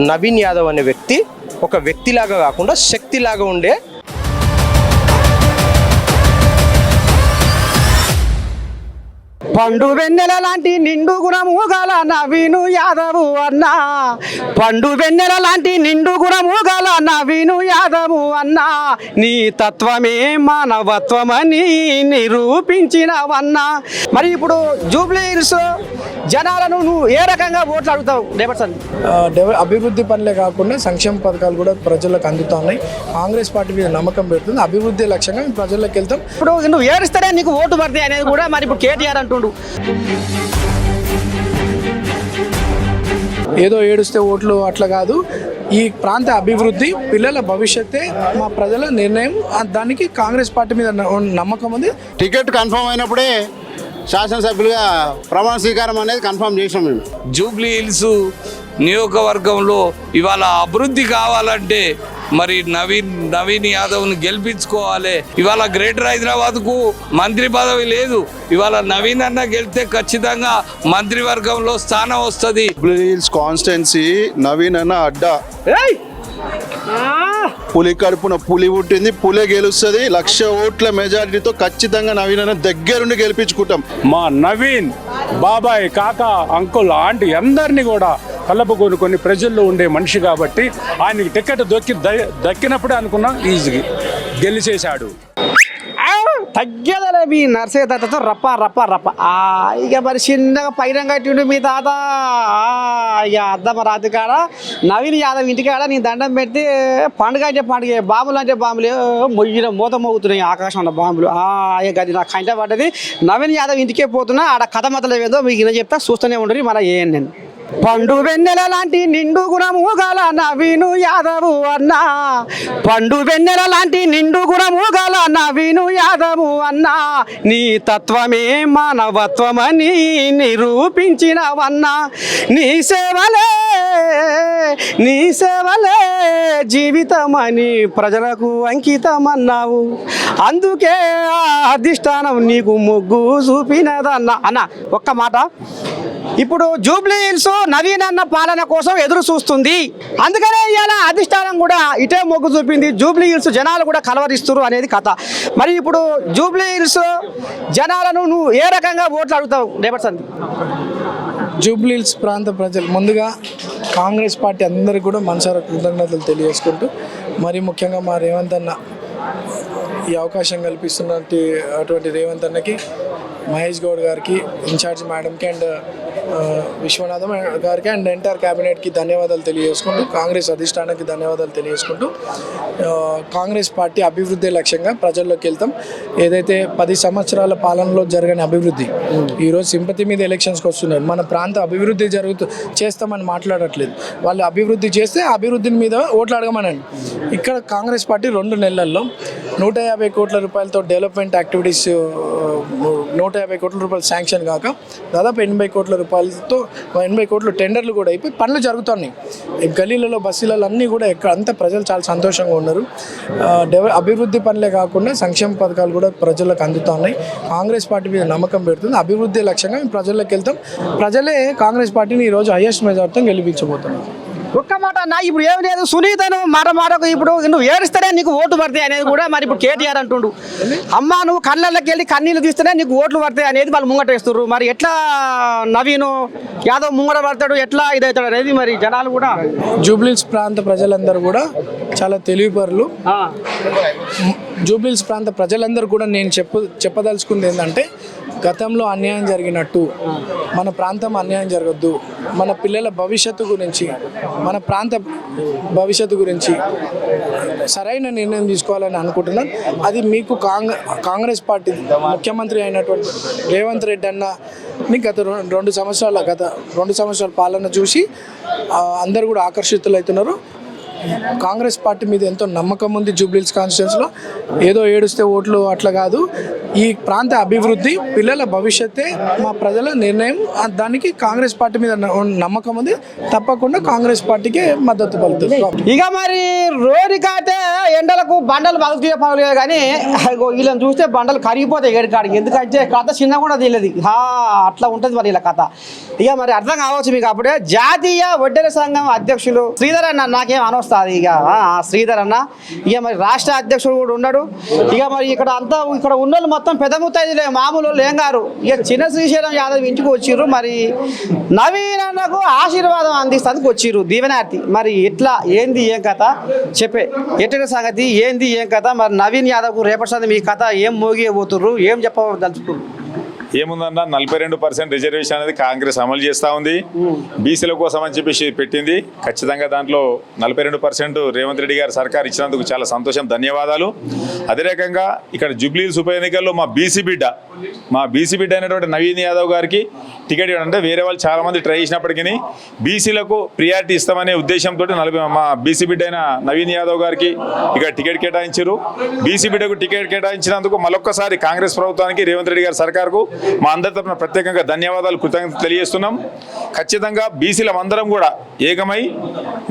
నవీన్ యాదవ్ అనే వ్యక్తి ఒక వ్యక్తిలాగా కాకుండా శక్తిలాగా ఉండే పండు వెన్నెల లాంటి నిండు గుణము గల నవీను యాదవు అన్న పండు వెన్నెల లాంటి నిండు గుణము గల నవీను యాదవు అన్న నీ తత్వమే మానవత్వమని నిరూపించినవన్నా. మరి ఇప్పుడు జూబ్లీ హిల్స్ జనాలను నువ్వు ఏ రకంగా ఓట్లు అడుగుతావు? అభివృద్ధి పనులే కాకుండా సంక్షేమ పథకాలు కూడా ప్రజలకు అందుతున్నాయి. కాంగ్రెస్ పార్టీ మీద నమ్మకం పెడుతుంది. అభివృద్ధి లక్ష్యంగా మేము ప్రజల్లోకి వెళ్తాం. ఇప్పుడు నువ్వు ఏడుస్తాడే నీకు ఓటు పడతాయి అనేది కూడా మరి ఇప్పుడు కేటీఆర్ అంటుండు. ఏదో ఏడుస్తే ఓట్లు అట్లా కాదు. ఈ ప్రాంత అభివృద్ధి, పిల్లల భవిష్యత్తే మా ప్రజల నిర్ణయం. దానికి కాంగ్రెస్ పార్టీ మీద నమ్మకం ఉంది. టికెట్ కన్ఫర్మ్ అయినప్పుడే శాసనసభ్యులుగా ప్రమాణ స్వీకారం అనేది కన్ఫర్మ్ చేసాం మేము. జూబ్లీ హిల్స్ నియోజకవర్గంలో ఇవాళ అభివృద్ధి కావాలంటే మరి నవీన్ యాదవ్ని గెలిపించుకోవాలి. ఇవాళ గ్రేటర్ హైదరాబాద్కు మంత్రి పదవి లేదు. ఇవాళ నవీన్ అన్న గెలిస్తే ఖచ్చితంగా మంత్రివర్గంలో స్థానం వస్తుంది. జూబ్లీ హిల్స్ కాన్స్టిట్యున్సీ నవీన్ అన్న అడ్డా. పులి కడుపున పులి పుట్టింది, పులే గెలుస్తుంది. 1,00,000 ఓట్ల మెజారిటీతో ఖచ్చితంగా నవీన్ అన్న దగ్గరుండి గెలిపించుకుంటాం. మా నవీన్ బాబాయ్, కాక, అంకుల్, ఆంటీ అందరినీ కూడా కలుపుకొని కొన్ని ప్రజల్లో ఉండే మనిషి కాబట్టి ఆయనకి టికెట్ దక్కినప్పుడే అనుకున్నాం ఈజీగా గెలిచేశాడు. తగ్గేదలే మీ నర్సే తాతతో రప్ప రప్ప రప్ప. ఇక మరి చిన్నగా పైన కట్టిండు మీ తాత. ఇక అద్దమ్మ రాత్రి కాడ నవీన్ యాదవ్ ఇంటికాడ నీ దండం పెడితే పండుగ అంటే పండుగ, బాంబులు అంటే బాంబులు మొయ్యిన మూత మోగుతున్నాయి ఆకాశంలో బాంబులు. ఇక అది నాకు కంట పడ్డది. నవీన్ యాదవ్ ఇంటికే పోతున్నా. ఆడ కథ మొదలు ఏదో మీకు ఇలా చెప్తా, చూస్తూనే ఉండరు. మన ఏం నేను పండు వెన్నెల లాంటి నిండు గుణము గల నవీను యాదవు అన్న పండు వెన్నెల లాంటి నిండు గుణము గల నవీను యాదవు అన్న నీ తత్వమే మానవత్వమని నిరూపించినవన్నా. నీ సేవలే జీవితమని ప్రజలకు అంకితమన్నావు. అందుకే అధిష్టానం నీకు మొగ్గు చూపినదన్న. అన్న ఒక్క మాట, ఇప్పుడు జూబ్లీ హిల్స్ నవీన్ అన్న పాలన కోసం ఎదురు చూస్తుంది. అందుకనే ఇవాళ అధిష్టానం కూడా ఇటే మొగ్గు చూపింది. జూబ్లీ హిల్స్ జనాలు కూడా కలవరిస్తున్నారు అనేది కథ. మరి ఇప్పుడు జూబ్లీ హిల్స్ జనాలను నువ్వు ఏ రకంగా ఓట్లు అడుగుతావు? జూబ్లీ హిల్స్ ప్రాంత ప్రజలు ముందుగా కాంగ్రెస్ పార్టీ అందరికీ కూడా మనసారా కృతజ్ఞతలు తెలియజేసుకుంటూ, మరి ముఖ్యంగా మా రేవంత్ అన్న ఈ అవకాశం కల్పిస్తున్నటువంటి రేవంత్ అన్నకి, మహేష్ గౌడ్ గారికి, ఇన్ఛార్జ్ మేడంకి అండ్ విశ్వనాథం గారికి అండ్ ఎంటైర్ క్యాబినెట్కి ధన్యవాదాలు తెలియజేసుకుంటూ, కాంగ్రెస్ అధిష్టానానికి ధన్యవాదాలు తెలియజేసుకుంటూ, కాంగ్రెస్ పార్టీ అభివృద్ధి లక్ష్యంగా ప్రజల్లోకి వెళ్తాం. ఏదైతే 10 సంవత్సరాల పాలనలో జరగని అభివృద్ధి ఈరోజు సింపతి మీద ఎలక్షన్స్కి వస్తున్నారు. మన ప్రాంత అభివృద్ధి చేస్తామని మాట్లాడట్లేదు. వాళ్ళు అభివృద్ధి చేస్తే అభివృద్ధిని మీద ఓట్లు అడగమనండి. ఇక్కడ కాంగ్రెస్ పార్టీ 2 నెలల్లో 150 కోట్ల రూపాయలతో డెవలప్మెంట్ యాక్టివిటీస్ 150 కోట్ల రూపాయలు శాంక్షన్ కాక దాదాపు 80 కోట్ల రూపాయలతో 80 కోట్ల టెండర్లు కూడా అయిపోయి పనులు జరుగుతున్నాయి. గల్లీలలో, బస్సులలో అన్నీ కూడా అంతా ప్రజలు చాలా సంతోషంగా ఉన్నారు. అభివృద్ధి పనులే కాకుండా సంక్షేమ పథకాలు కూడా ప్రజలకు అందుతున్నాయి. కాంగ్రెస్ పార్టీ మీద నమ్మకం పెడుతుంది. అభివృద్ధి లక్ష్యంగా మేము ప్రజల్లోకి వెళ్తాం. ప్రజలే కాంగ్రెస్ పార్టీని ఈరోజు హైయెస్ట్ మెజార్టీతో గెలిపించబోతున్నారు. ఒక్క మాట అన్న, ఇప్పుడు ఏమి లేదు. సునీతను మాటకు ఇప్పుడు నువ్వు ఏడుస్తేనే నీకు ఓట్లు పడతాయి అనేది కూడా మరి ఇప్పుడు కేటీఆర్ అంటుండు. అమ్మ నువ్వు కళ్ళకి వెళ్ళి కన్నీళ్ళు తీస్తేనే నీకు ఓట్లు పడతాయి అనేది వాళ్ళు ముంగట వేస్తున్నారు. మరి ఎట్లా నవీన్ యాదవ్ ముంగట పడతాడు, ఎట్లా ఇదవుతాడు అనేది మరి జనాలు కూడా. జూబ్లీహిల్స్ ప్రాంత ప్రజలందరూ కూడా చాలా తెలివిపరులు. జూబ్లీహిల్స్ ప్రాంత ప్రజలందరూ కూడా నేను చెప్పదలుచుకుంది ఏంటంటే, గతంలో అన్యాయం జరిగినట్టు మన ప్రాంతం అన్యాయం జరగద్దు. మన పిల్లల భవిష్యత్తు గురించి, మన ప్రాంత భవిష్యత్తు గురించి సరైన నిర్ణయం తీసుకోవాలని అనుకుంటున్నాను. అది మీకు కాంగ్రెస్ పార్టీ ముఖ్యమంత్రి అయినటువంటి రేవంత్ రెడ్డి అన్నని గత 2 సంవత్సరాల పాలన చూసి అందరూ కూడా ఆకర్షితులవుతున్నారు. కాంగ్రెస్ పార్టీ మీద ఎంతో నమ్మకం ఉంది. జూబ్లీహిల్స్ కాన్స్టిట్యున్సీలో ఏదో ఏడుస్తే ఓట్లు అట్లా కాదు. ఈ ప్రాంత అభివృద్ధి పిల్లల భవిష్యత్తే మా ప్రజల నిర్ణయం. దానికి కాంగ్రెస్ పార్టీ మీద నమ్మకం ఉంది. తప్పకుండా కాంగ్రెస్ పార్టీకే మద్దతు పలుకుతుంది. ఇక మరి రోడ్డుకైతే ఎండలకు బండలు పగులుతాయో కానీ వీళ్ళని చూస్తే బండలు కరిగిపోతాయి ఏడికాడికి. ఎందుకంటే కథ చిన్న కూడా తెలియదు. అట్లా ఉంటుంది మరి ఇలా కథ. ఇక మరి అర్థం కావచ్చు మీకు. అప్పుడే జాతీయ వడ్డెర సంఘం అధ్యక్షులు శ్రీధర్ అన్న నాకేం అనొస్తుంది. ఇక శ్రీధర్ అన్న ఇక మరి రాష్ట్ర అధ్యక్షుడు కూడా ఉన్నాడు. ఇక మరి ఇక్కడ ఉన్న వాళ్ళు మొత్తం పెద్ద ముత్తైదులే, మామూలు వాళ్ళు ఏం గారు. ఇక చిన్న శ్రీశైలం యాదవ్ ఇంటికి వచ్చిర్రు. మరి నవీన్ అన్నకు ఆశీర్వాదం అందిస్తానికి వచ్చిర్రు దీవెనార్థి. మరి ఎట్లా ఏంది ఏం కథ చెప్పే ఎట్టిన సంగతి ఏంది ఏం కథ. మరి నవీన్ యాదవ్కు రేపటి మీ కథ ఏం మోగిపోతుర్రు, ఏం చెప్పదలుచుకున్నారు? ఏముందన్నా 42% రిజర్వేషన్ అనేది కాంగ్రెస్ అమలు చేస్తూ ఉంది. బీసీల కోసం అని చెప్పేసి పెట్టింది. ఖచ్చితంగా దాంట్లో 42% రేవంత్ రెడ్డి గారు సర్కార్ ఇచ్చినందుకు చాలా సంతోషం, ధన్యవాదాలు. అదే రకంగా ఇక్కడ జూబ్లీహిల్స్ ఉప ఎన్నికల్లో మా బీసీ బిడ్డ అయినటువంటి నవీన్ యాదవ్ గారికి టికెట్ ఇవ్వడం, అంటే వేరే వాళ్ళు చాలామంది ట్రై చేసినప్పటికీ బీసీలకు ప్రియారిటీ ఇస్తామనే ఉద్దేశంతో మా బీసీ బిడ్డ అయిన నవీన్ యాదవ్ గారికి ఇక్కడ టికెట్ కేటాయించారు. బీసీ బిడ్డకు టికెట్ కేటాయించినందుకు మరొక్కసారి కాంగ్రెస్ ప్రభుత్వానికి రేవంత్ రెడ్డి గారి సర్కార్కు మా అందరి తరఫున ప్రత్యేకంగా ధన్యవాదాలు, కృతజ్ఞతలు తెలియజేస్తున్నాం. ఖచ్చితంగా బీసీలం అందరం కూడా ఏకమై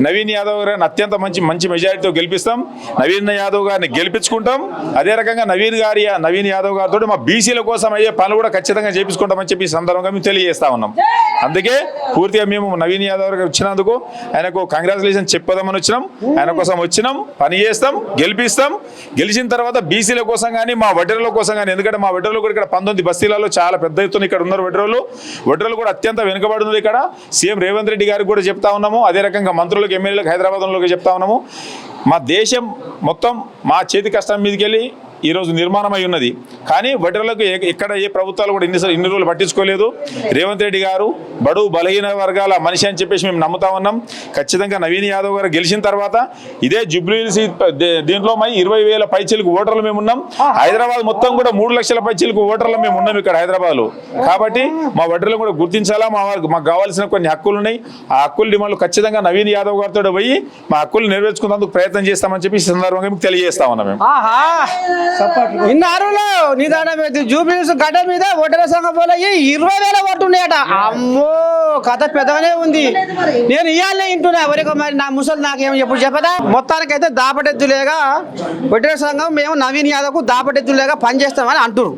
నవీన్ యాదవ్ గారిని అత్యంత మంచి మెజారిటీతో గెలిపిస్తాం. నవీన్ యాదవ్ గారిని గెలిపించుకుంటాం. అదే రకంగా నవీన్ యాదవ్ గారితో మా బీసీల కోసం అయ్యే పనులు కూడా ఖచ్చితంగా చేపించుకుంటామని చెప్పి ఈ సందర్భంగా మేము తెలియజేస్తా ఉన్నాం. అందుకే పూర్తిగా మేము నవీన్ యాదవ్ గారు వచ్చినందుకు ఆయనకు కంగ్రాచులేషన్ చెప్పదామని వచ్చినాం. ఆయన కోసం వచ్చినాం, పని చేస్తాం, గెలిపిస్తాం. గెలిచిన తర్వాత బీసీల కోసం కానీ మా వడ్డెరల కోసం కానీ, ఎందుకంటే మా వడ్డెరలు కూడా ఇక్కడ 19 బస్తీలలో చాలా పెద్ద ఎత్తున ఇక్కడ ఉన్నారు. వడ్డెరలు కూడా అత్యంత వెనుకబడి ఉంది. ఇక్కడ సీఎం రేవంత్ రెడ్డి గారికి కూడా చెప్తా ఉన్నాము. అదే రకంగా మంత్రులకు, ఎమ్మెల్యేలకు, హైదరాబాద్లోకి చెప్తా ఉన్నాము. మా దేశం మొత్తం మా చేతి కష్టం మీదకి వెళ్ళి ఈరోజు నిర్మాణమై ఉన్నది. కానీ వడ్డెరలకు ఎక్కడ ఏ ప్రభుత్వాలు కూడా ఇన్ని రోజులు పట్టించుకోలేదు. రేవంత్ రెడ్డి గారు బడుగు బలహీన వర్గాల మనిషి అని చెప్పేసి మేము నమ్ముతా ఉన్నాం. ఖచ్చితంగా నవీన్ యాదవ్ గారు గెలిచిన తర్వాత ఇదే జూబ్లీహిల్స్ దీంట్లో 20,000 పైచీలకు ఓటర్లు మేము ఉన్నాం. హైదరాబాద్ మొత్తం కూడా 3 లక్షల పైచీలకు ఓటర్లు మేము ఉన్నాం ఇక్కడ హైదరాబాద్లో. కాబట్టి మా వడ్డెరలను కూడా గుర్తించాలా. మాకు కావాల్సిన కొన్ని హక్కులు ఉన్నాయి. ఆ హక్కుల డిమాండ్లు ఖచ్చితంగా నవీన్ యాదవ్ గారితో పోయి మా హక్కులు నెరవేర్చుకున్నందుకు ప్రయత్నం చేస్తామని చెప్పి ఈ సందర్భంగా మీకు తెలియజేస్తా ఉన్నాం. మేము ఇన్నారులో నిదానం జూబ్లీహిల్స్ గడ్డ మీద వడ్డెర సంఘం పోలే 20,000 ఓట్లు ఉన్నాయట. అమ్మో కథ పెద్దగానే ఉంది. నేను ఇవాళనే వింటున్నా. ఎవరికో మరి నా ముసలి నాకేమో ఎప్పుడు చెప్పదా. మొత్తానికైతే దాపటెత్తులేగా వడ్డెర సంఘం మేము నవీన్ యాదవ్కు దాపటెత్తులేగా పనిచేస్తామని అంటున్నారు.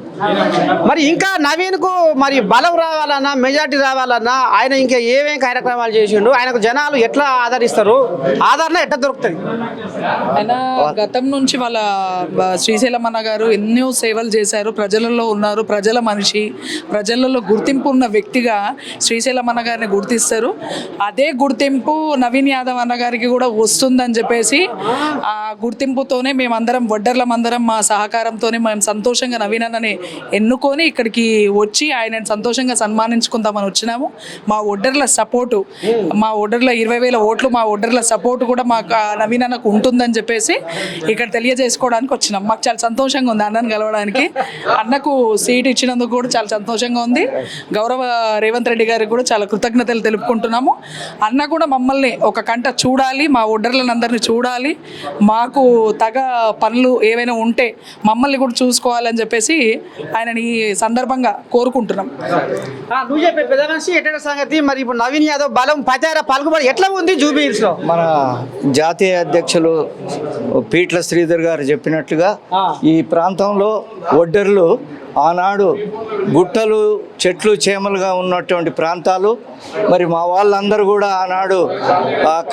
మరి ఇంకా నవీన్కు మరి బలం రావాలన్నా, మెజార్టీ రావాలన్నా ఆయన ఇంకా ఏమేం కార్యక్రమాలు చేసిండు, ఆయనకు జనాలు ఎట్లా ఆదరిస్తారు, ఆదరణ ఎట్లా దొరుకుతుంది? ఆయన గతం నుంచి వాళ్ళ శ్రీశైలం అన్న గారు ఎన్నో సేవలు చేశారు. ప్రజలలో ఉన్నారు, ప్రజల మనిషి, ప్రజలలో గుర్తింపు ఉన్న వ్యక్తిగా శ్రీశైలం అన్న గారిని గుర్తిస్తారు. అదే గుర్తింపు నవీన్ యాదవ్ అన్న గారికి కూడా వస్తుందని చెప్పేసి ఆ గుర్తింపుతోనే మేమందరం వడ్డర్లమందరం మా సహకారంతోనే మేము సంతోషంగా నవీన్ అన్నని ఎన్నుకొని ఇక్కడికి వచ్చి ఆయనను సంతోషంగా సన్మానించుకుందామని వచ్చినాము. మా వడ్డర్ల సపోర్టు, మా వడ్డర్ల 20,000 ఓట్లు, మా వడ్డర్ల సపోర్టు కూడా మాకు నవీన్ అన్నకు ఉంటుందని చెప్పేసి ఇక్కడ తెలియజేసుకోవడానికి వచ్చినాం. మాకు చాలా సంతోషంగా ఉంది అన్నను కలవడానికి. అన్నకు సీట్ ఇచ్చినందుకు కూడా చాలా సంతోషంగా ఉంది. గౌరవ రేవంత్ రెడ్డి గారికి కూడా చాలా కృతజ్ఞతలు తెలుపుకుంటున్నాము. అన్న కూడా మమ్మల్ని ఒక కంట చూడాలి, మా ఒడ్డర్లను అందరినీ చూడాలి, మాకు తగ పనులు ఏవైనా ఉంటే మమ్మల్ని కూడా చూసుకోవాలని చెప్పేసి ఆయనని ఈ సందర్భంగా కోరుకుంటున్నాం. నువ్వు చెప్పే పెద్ద మనిషి ఎట్లా సంగతి. మరి ఇప్పుడు నవీన్ యాదవ్ బలం ప్రచార పలుకుబడి ఎట్లా ఉంది జూబ్లీహిల్స్లో? మన జాతీయ అధ్యక్షులు పీట్ల శ్రీధర్ గారు చెప్పినట్లుగా ఈ ప్రాంతంలో ఒడ్డర్లు ఆనాడు గుట్టలు, చెట్లు, చేమలుగా ఉన్నటువంటి ప్రాంతాలు. మరి మా వాళ్ళందరూ కూడా ఆనాడు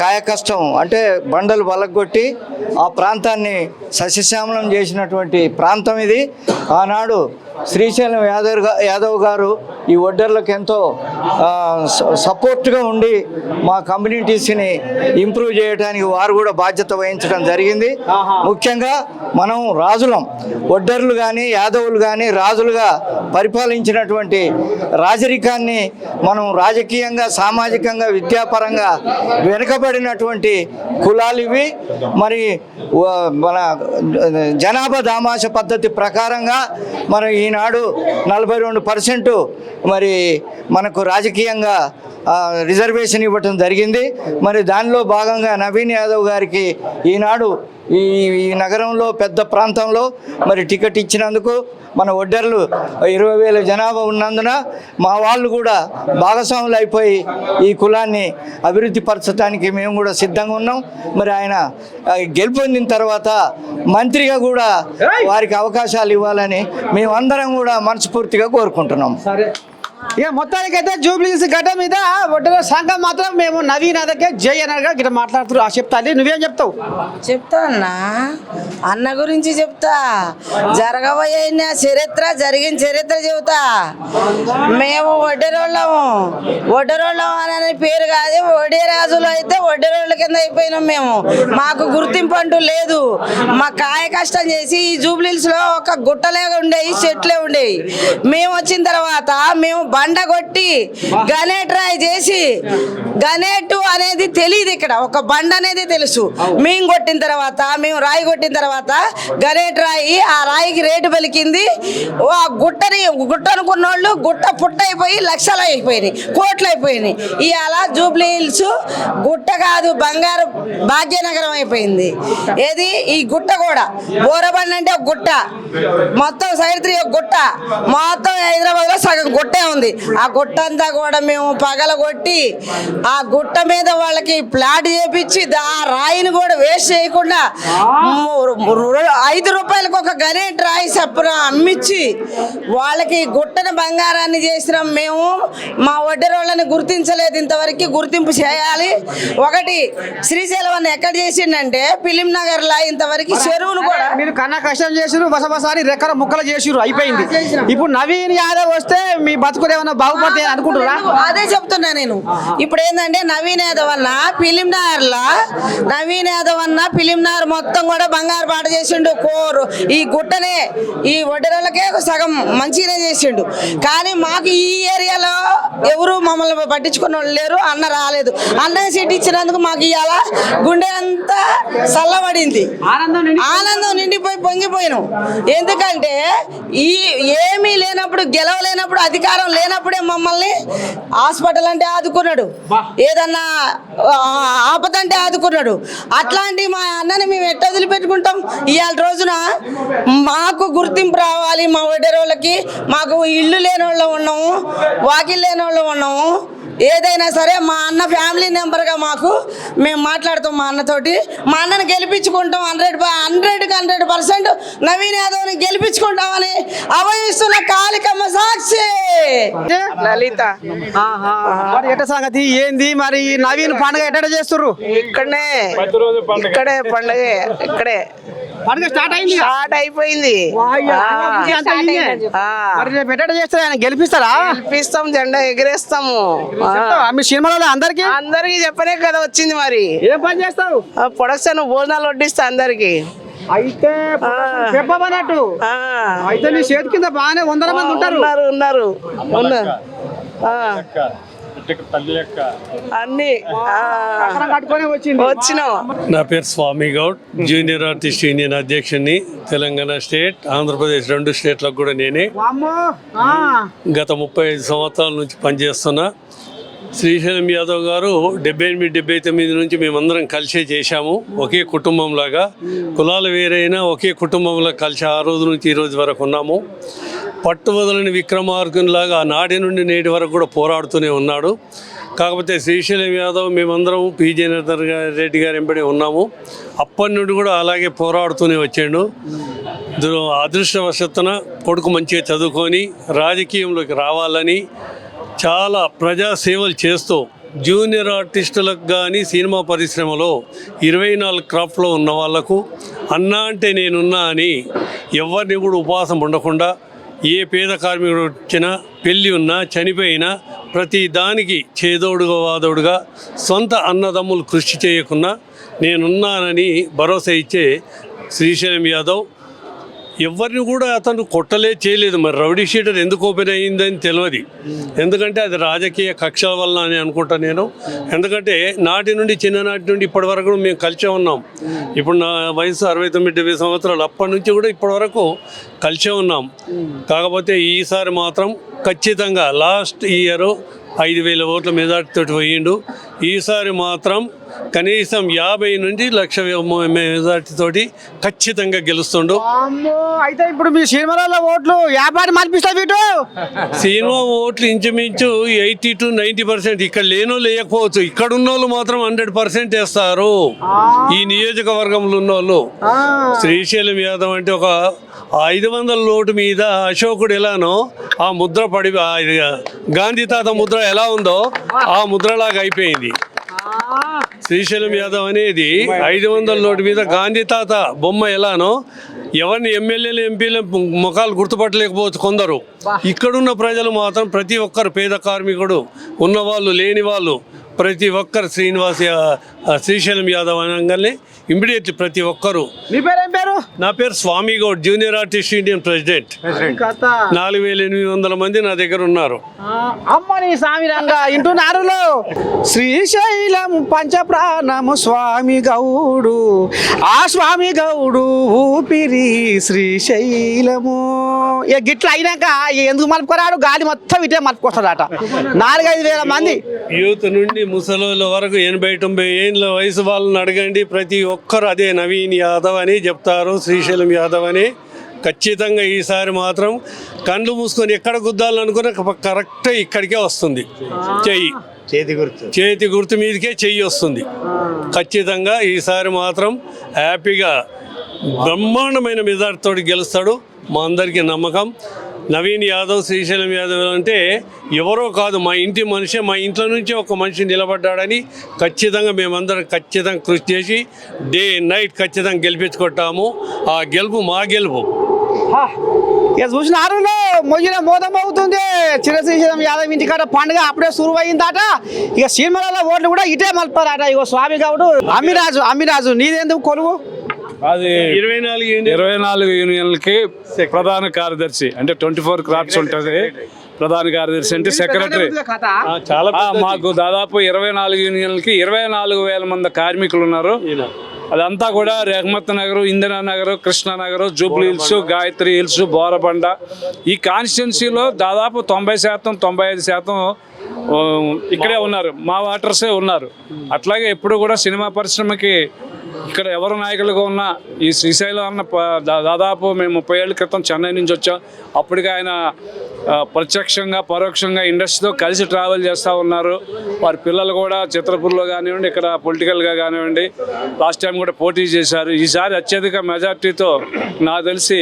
కాయకష్టం అంటే బండలు బలగొట్టి ఆ ప్రాంతాన్ని సస్యశ్యామలం చేసినటువంటి ప్రాంతం ఇది. ఆనాడు శ్రీశైలం యాదవ్ గారు ఈ ఒడ్డర్లకు ఎంతో సపోర్ట్గా ఉండి మా కమ్యూనిటీస్ని ఇంప్రూవ్ చేయడానికి వారు కూడా బాధ్యత వహించడం జరిగింది. ముఖ్యంగా మనం రాజులం, ఒడ్డర్లు కానీ యాదవులు కానీ రాజులుగా పరిపాలించినటువంటి రాజరికాన్ని మనం రాజకీయంగా, సామాజికంగా, విద్యాపరంగా వెనుకబడినటువంటి కులాలు ఇవి. మరి మన జనాభా దామాష పద్ధతి ప్రకారంగా మనం ఈనాడు 42% మరి మనకు రాజకీయంగా రిజర్వేషన్ ఇవ్వటం జరిగింది. మరి దానిలో భాగంగా నవీన్ యాదవ్ గారికి ఈనాడు ఈ నగరంలో పెద్ద ప్రాంతంలో మరి టికెట్ ఇచ్చినందుకు మన ఒడ్డర్లు 20,000 జనాభా ఉన్నందున మా వాళ్ళు కూడా భాగస్వాములు అయిపోయి ఈ కులాన్ని అభివృద్ధి పరచడానికి మేము కూడా సిద్ధంగా ఉన్నాం. మరి ఆయన గెలుపొందిన తర్వాత మంత్రిగా కూడా వారికి అవకాశాలు ఇవ్వాలని మేమందరం కూడా మనస్ఫూర్తిగా కోరుకుంటున్నాం. ఇక మొత్తానికైతే జూబ్లీస్ గడ్డ మీద ఒడ్డర సంఘం మాత్రం మేము నవీన్ యాదవ్కే జై అనగా గిట్ట మాట్లాడుతున్నారు. చెప్తాను, నువ్వేం చెప్తావు? చెప్తా అన్న గురించి చెప్తా, జరగబోయే చరిత్ర, జరిగిన చరిత్ర చెబుతా. మేము ఒడ్డరోళ్ళం అనే పేరు కాదు, ఒడే రాజులు అయితే ఒడ్డరోళ్ళ కింద అయిపోయినాం మేము. మాకు గుర్తింపు అంటూ లేదు. మా కాయ కష్టం చేసి ఈ జూబ్లీస్ లో ఒక గుట్టలే ఉండేవి, చెట్లే ఉండేవి. మేము వచ్చిన తర్వాత మేము బండ కొట్టి గనేట్ రాయి చేసి, గనేటు అనేది తెలియదు ఇక్కడ, ఒక బండ అనేది తెలుసు. మేము కొట్టిన తర్వాత, మేము రాయి కొట్టిన తర్వాత గనేట్ రాయి, ఆ రాయికి రేటు పలికింది. ఆ గుట్ట అనుకున్న వాళ్ళు గుట్ట పుట్ట అయిపోయి లక్షలు అయిపోయినాయి, కోట్లు అయిపోయినాయి. ఇవాళ జూబ్లీ హిల్స్ గుట్ట కాదు, బంగారు భాగ్యనగరం అయిపోయింది. ఏది ఈ గుట్ట కూడా బోరబండ అంటే ఒక గుట్ట, మొత్తం సైడ్ 3 ఒక గుట్ట, మొత్తం హైదరాబాద్ లో సగం గుట్టే ఉంది. ఆ గుట్ట అంతా కూడా మేము పగలగొట్టి ఆ గుట్ట మీద వాళ్ళకి ప్లాట్ చేపించి ఆ రాయిని కూడా వేస్ట్ చేయకుండా 5 రూపాయలకు ఒక గనేట్ రాయి చప్పున అమ్మించి వాళ్ళకి గుట్టన బంగారాన్ని చేసినాం. మేము మా ఒడ్డరోళ్ళని గుర్తించలేదు, ఇంతవరకు గుర్తింపు చేయాలి. ఒకటి శ్రీశైలం అని ఎక్కడ చేసిండంటే ఫిలిం నగర్ లా ఇంతవరకు చెరువును కూడా మీరు కన్నా కష్టం చేసిరు, బసబసారి రెక్కల ముక్కలు చేసిరు, అయిపోయింది. ఇప్పుడు నవీన్ యాదవ్ వస్తే మీ బతుకులు ఏమన్నా బాగుపడతాయి అనుకుంటున్నా? అదే చెప్తున్నా నేను. ఇప్పుడు ఏంటంటే నవీన్ యాదవ్ అన్న ఫిలిం నగర్ మొత్తం కూడా బంగారు పాట చేసిండు. కోరు ఈ గుట్టనే ఈ ఒడ్డరోళ్ళకే సగం మంచిగానే చేసిండు. కానీ మాకు ఈ ఏరియాలో ఎవరు మమ్మల్ని పట్టించుకున్న వాళ్ళు లేరు. అన్న రాలేదు. అన్న సీట్ ఇచ్చినందుకు మాకు ఇవాళ గుండె అంతా చల్లబడింది, ఆనందం నిండిపోయి పొంగిపోయినాం. ఎందుకంటే ఈ ఏమీ లేనప్పుడు, గెలవలేనప్పుడు, అధికారం లేనప్పుడే మమ్మల్ని హాస్పిటల్ అంటే ఆదుకున్నాడు, ఏదన్నా ఆపదంటే ఆదుకున్నాడు. అట్లాంటి మా అన్నని మేము ఎట్ట వదిలిపెట్టుకుంటాం? ఇవాళ రోజున మాకు గుర్తింపు రావాలి. మా ఒడ్డరోళ్ళకి మాకు ఇల్లు లేని వాళ్ళు ఉన్నాము, వాకిల్ లేని వాళ్ళు ఉన్నాము. ఏదైనా సరే మా అన్న ఫ్యామిలీ మెంబర్గా మేము మాట్లాడుతాం. మా అన్నతోటి మా అన్నను గెలిపించుకుంటాం. 100% నవీన్ యాదవ్ని గెలిపించుకుంటామని అభయిస్తున్న కాళికమ్మ సాక్షి. లలిత ఎట్ట సంగతి ఏంది మరి? నవీన్ పండుగ ఎట్ట చేస్తుర్రు? ఇక్కడే పండుగ, ఇక్కడే పండుగ స్టార్ట్ అయిపోయింది. చేస్తారు, ఆయన గెలిపిస్తారా? గెలిపిస్తాం, జెండా ఎగిరేస్తాము. మీ సినిమాలో అందరికి చెప్పనే కదా వచ్చింది. మరి ఏం పని చేస్తావు? ప్రొడక్షన్ భోజనాలు వడ్డిస్తా అందరికి. అయితే చెప్పబన్నట్టు అయితే నీ చేతి కింద బాగానే 100 మంది ఉన్నారు. అన్ని వచ్చినాం. నా పేరు Swamy Goud, junior artist union అధ్యక్షుడిని. తెలంగాణ స్టేట్, ఆంధ్రప్రదేశ్ 2 స్టేట్లకు కూడా నేనే. గత 35 సంవత్సరాల నుంచి పనిచేస్తున్నా. శ్రీశైలం యాదవ్ గారు 78-79 నుంచి మేమందరం కలిసే చేశాము, ఒకే కుటుంబంలాగా. కులాలు వేరైనా ఒకే కుటుంబంలో కలిసి ఆ రోజు నుంచి ఈ రోజు వరకు ఉన్నాము. పట్టువదలని విక్రమార్కునిలాగా నాటి నుండి నేటి వరకు కూడా పోరాడుతూనే ఉన్నాడు. కాకపోతే శ్రీశైలం యాదవ్ మేమందరం పీజే రెడ్డి గారు వెంబడి ఉన్నాము. అప్పటి నుండి కూడా అలాగే పోరాడుతూనే వచ్చాడు. అదృష్టవశత్తున కొడుకు మంచిగా చదువుకొని రాజకీయంలోకి రావాలని చాలా ప్రజాసేవలు చేస్తూ జూనియర్ ఆర్టిస్టులకు కానీ సినిమా పరిశ్రమలో 24 క్రాఫ్ట్లో ఉన్న వాళ్లకు అన్నా అంటే నేనున్నా అని ఎవరిని కూడా ఉపవాసం ఉండకుండా, ఏ పేద కార్మికుడు వచ్చినా, పెళ్ళి ఉన్నా, చనిపోయినా ప్రతి దానికి చేదోడుగా వాదోడుగా సొంత అన్నదమ్ములు కృషి చేయకుండా నేనున్నానని భరోసా ఇచ్చే శ్రీశైలం యాదవ్ ఎవరిని కూడా అతను కొట్టలే చేయలేదు. మరి రౌడీ షీటర్ ఎందుకు ఓపెన్ అయ్యిందని తెలియదు. ఎందుకంటే అది రాజకీయ కక్షల వల్ల అని అనుకుంటా నేను. ఎందుకంటే చిన్ననాటి నుండి ఇప్పటి వరకు మేము కలిసే ఉన్నాం. ఇప్పుడు నా వయసు 69-70 సంవత్సరాలు. అప్పటి నుంచి కూడా ఇప్పటి వరకు కలిసే ఉన్నాం. కాకపోతే ఈసారి మాత్రం ఖచ్చితంగా లాస్ట్ ఇయర్ 5,000 ఓట్ల మెజార్టీతో పోయిండు. ఈసారి మాత్రం కనీసం 50 నుండి 1,00,000 మెజార్టీతోటి ఖచ్చితంగా గెలుస్తుండు. అమ్మో, అయితే ఇప్పుడు మీ సినిమాలలో ఓట్లు వ్యాపారం మనిపిస్తా వీటు సినిమా ఓట్లు ఇంచుమించు 80 to 90%. ఇక్కడ లేనో లేకపోవచ్చు, ఇక్కడ ఉన్న వాళ్ళు మాత్రం 100% వేస్తారు. ఈ నియోజకవర్గంలో ఉన్న వాళ్ళు శ్రీశైలం యాదవ్ అంటే ఒక 500 ఓటు మీద అశోకుడు ఎలానో ఆ ముద్ర పడి గాంధీ తాత ముద్ర ఎలా ఉందో ఆ ముద్రలాగా అయిపోయింది. శ్రీశైలం యాదవ్ అనేది 500 ఓటు మీద గాంధీ తాత బొమ్మ ఎలానో ఎవరిని ఎమ్మెల్యేలు ఎంపీలు ముఖాలు గుర్తుపట్టలేకపోవచ్చు కొందరు. ఇక్కడున్న ప్రజలు మాత్రం ప్రతి ఒక్కరు పేద కార్మికుడు ఉన్నవాళ్ళు లేని వాళ్ళు ప్రతి ఒక్కరు శ్రీశైలం యాదవ్ అనగానే ఇమ్మీడియట్లీ ప్రతి ఒక్కరు. నీ పేరు ఏం పేరు? నా పేరు Swamy Goud, junior artist Indian president. 4,800 మంది నా దగ్గర ఉన్నారు. అమ్మని స్వామి రంగా ఇంటున్నారు. శ్రీశైలం పంచప్రాణము స్వామి గౌడు, ఆ స్వామి గౌడు ఊపిరి శ్రీశైలము. గిట్ల అయినాక ఎందుకు మలుపుకోరాడు, గాలి మొత్తం ఇటే మలుపుకొస్తాడట. 4-5 మంది యూత్ నుండి ముసలోళ్ళ వరకు 80-90 ఏళ్ళ వయసు వాళ్ళని అడగండి, ప్రతి ఒక్కరు అదే నవీన్ యాదవ్ అని చెప్తారు, శ్రీశైలం యాదవ్ అని. ఖచ్చితంగా ఈసారి మాత్రం కళ్ళు మూసుకొని ఎక్కడ గుద్దాలనుకున్నా కరెక్ట్ ఇక్కడికే వస్తుంది చెయ్యి, చేతి గుర్తు మీదకే చెయ్యి వస్తుంది. ఖచ్చితంగా ఈసారి మాత్రం హ్యాపీగా బ్రహ్మాండమైన మెజార్టీతో గెలుస్తాడు, మా అందరికీ నమ్మకం. నవీన్ యాదవ్, శ్రీశైలం యాదవ్ అంటే ఎవరో కాదు, మా ఇంటి మనిషి, మా ఇంట్లో నుంచి ఒక మనిషి నిలబడ్డాడని ఖచ్చితంగా మేమందరం ఖచ్చితంగా కృషి చేసి డే నైట్ ఖచ్చితంగా గెలిపించుకుంటాము. ఆ గెలుపు మా గెలుపు. ఇక చూసినారు, మొయ్యిన మోదం అవుతుంది. శ్రీశైలం యాదవ్ ఇంటికాడ పండుగ అప్పుడే సురువు అయిందట. ఇక సినిమాలలో ఓట్లు కూడా ఇటే మలుపుతారట. ఇగో స్వామి గౌడు అమ్మిరాజు నీదెందుకు కొలువు? అది 24 యూనియన్లకి ప్రధాన కార్యదర్శి, అంటే 24 క్రాప్స్ ఉంటుంది. ప్రధాన కార్యదర్శి అంటే సెక్రటరీ. మాకు దాదాపు 24 యూనియన్లకి 24,000 మంది కార్మికులు ఉన్నారు. అదంతా కూడా Rahmat Nagar, Indiranagar, Krishna Nagar, Jubilee hills, Gayatri hills, Borabanda ఈ కాన్స్టిట్యున్సీలో దాదాపు 90%, 95% ఇక్కడే ఉన్నారు, మా వాటర్సే ఉన్నారు. అట్లాగే ఎప్పుడు కూడా సినిమా పరిశ్రమకి ఇక్కడ ఎవరు నాయకులుగా ఉన్నా ఈ శ్రీశైలం అన్న దాదాపు మేము 30 ఏళ్ళ క్రితం చెన్నై నుంచి వచ్చాం. అప్పటికి ఆయన ప్రత్యక్షంగా పరోక్షంగా ఇండస్ట్రీతో కలిసి ట్రావెల్ చేస్తూ ఉన్నారు. వారి పిల్లలు కూడా చిత్రపూర్లో కానివ్వండి, ఇక్కడ పొలిటికల్గా కానివ్వండి లాస్ట్ టైం కూడా పోటీ చేశారు. ఈసారి అత్యధిక మెజార్టీతో నాకు తెలిసి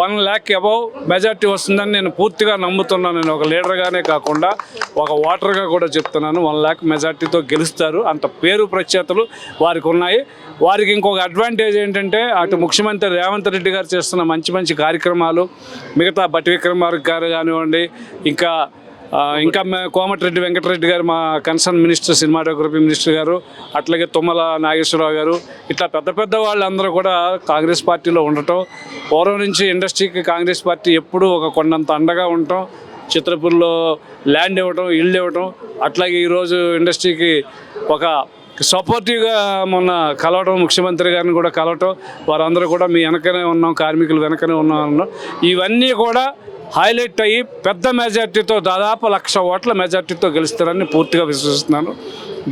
1 lakh అబౌవ్ మెజార్టీ వస్తుందని నేను పూర్తిగా నమ్ముతున్నాను. నేను ఒక లీడర్గానే కాకుండా ఒక ఓటర్గా కూడా చెప్తున్నాను, 1 lakh మెజార్టీతో గెలుస్తారు. అంత పేరు ప్రఖ్యాతలు వారికి ఉన్నాయి. వారికి ఇంకొక అడ్వాంటేజ్ ఏంటంటే అటు ముఖ్యమంత్రి రేవంత్ రెడ్డి గారు చేస్తున్న మంచి కార్యక్రమాలు, మిగతా బట్టి విక్రమార్క గారు కానివ్వండి, ఇంకా కోమటిరెడ్డి వెంకటరెడ్డి గారు మా కన్సర్న్ మినిస్టర్, సినిమాటోగ్రఫీ మినిస్టర్ గారు, అట్లాగే తుమ్మల నాగేశ్వరరావు గారు, ఇట్లా పెద్ద వాళ్ళందరూ కూడా కాంగ్రెస్ పార్టీలో ఉండటం, పూర్వం నుంచి ఇండస్ట్రీకి కాంగ్రెస్ పార్టీ ఎప్పుడూ ఒక కొండంత అండగా ఉండటం, చిత్రపూర్లో ల్యాండ్ ఇవ్వటం, ఇళ్ళు ఇవ్వటం, అట్లాగే ఈరోజు ఇండస్ట్రీకి ఒక సపోర్టివ్గా మొన్న కలవటం, ముఖ్యమంత్రి గారిని కూడా కలవటం, వారందరూ కూడా మీ వెనకనే ఉన్నాం, కార్మికులు వెనకనే ఉన్నాం, ఇవన్నీ కూడా హైలైట్ అయ్యి పెద్ద మెజార్టీతో దాదాపు 1,00,000 ఓట్ల మెజార్టీతో గెలుస్తారని పూర్తిగా విశ్వసిస్తున్నాను.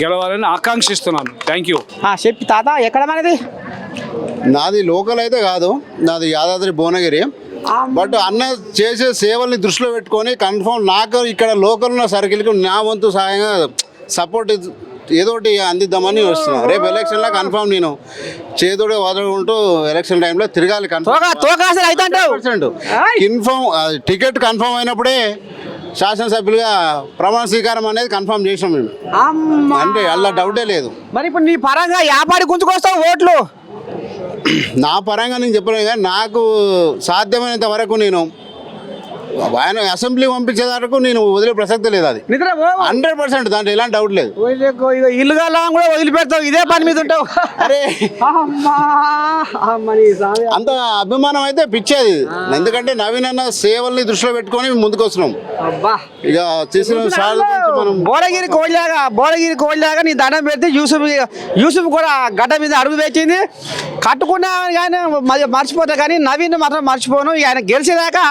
గెలవాలని ఆకాంక్షిస్తున్నాను. Thank you. చెప్పి తాత ఎక్కడ మనది? నాది లోకల్ అయితే కాదు, నాది యాదాద్రి భువనగిరి. బట్ అన్న చేసే సేవల్ని దృష్టిలో పెట్టుకొని కన్ఫర్మ్ నాకు ఇక్కడ లోకల్ ఉన్న సర్కిల్కి నా వంతు సహాయంగా సపోర్ట్ ఏదో ఒకటి అందిద్దామని వస్తున్నాను. రేపు ఎలక్షన్లో కన్ఫర్మ్ నేను చేదోడే వదలుకుంటూ ఎలక్షన్ టైంలో తిరగాలి. కన్ఫర్మ్ టికెట్ కన్ఫర్మ్ అయినప్పుడే శాసనసభ్యులుగా ప్రమాణ స్వీకారం అనేది కన్ఫర్మ్ చేసాం మేము, అంటే అలా డౌటే లేదు. మరి ఇప్పుడు నీ పరంగా యాపాడి గుంజుకొస్తావు ఓట్లు? నా పరంగా నేను చెప్పలేను, కానీ నాకు సాధ్యమైనంత వరకు నేను ఆయన అసెంబ్లీ పంపించే వరకు నేను వదిలే ప్రసక్తి లేదు. అది 100% దాంట్లో ఎలాంటి డౌట్ లేదు. ఇల్లు కూడా వదిలిపెడతావు, ఇదే పని మీద ఉంటావు. అరే అంత అభిమానం అయితే పిచ్చేది, ఎందుకంటే నవీన్ అన్న సేవల్ని దృష్టిలో పెట్టుకొని ముందుకు వస్తున్నాం. ఇక చేసిన మనం భువనగిరి కోళ్ళలాగా నీ దండం పెడితే యూసుఫ్ కూడా గడ్డ మీద అడుగు పెట్టింది, కట్టుకున్నా కానీ మర్చిపోతా, కానీ నవీన్ మాత్రం మర్చిపోను. ఆయన గెలిచేదాకా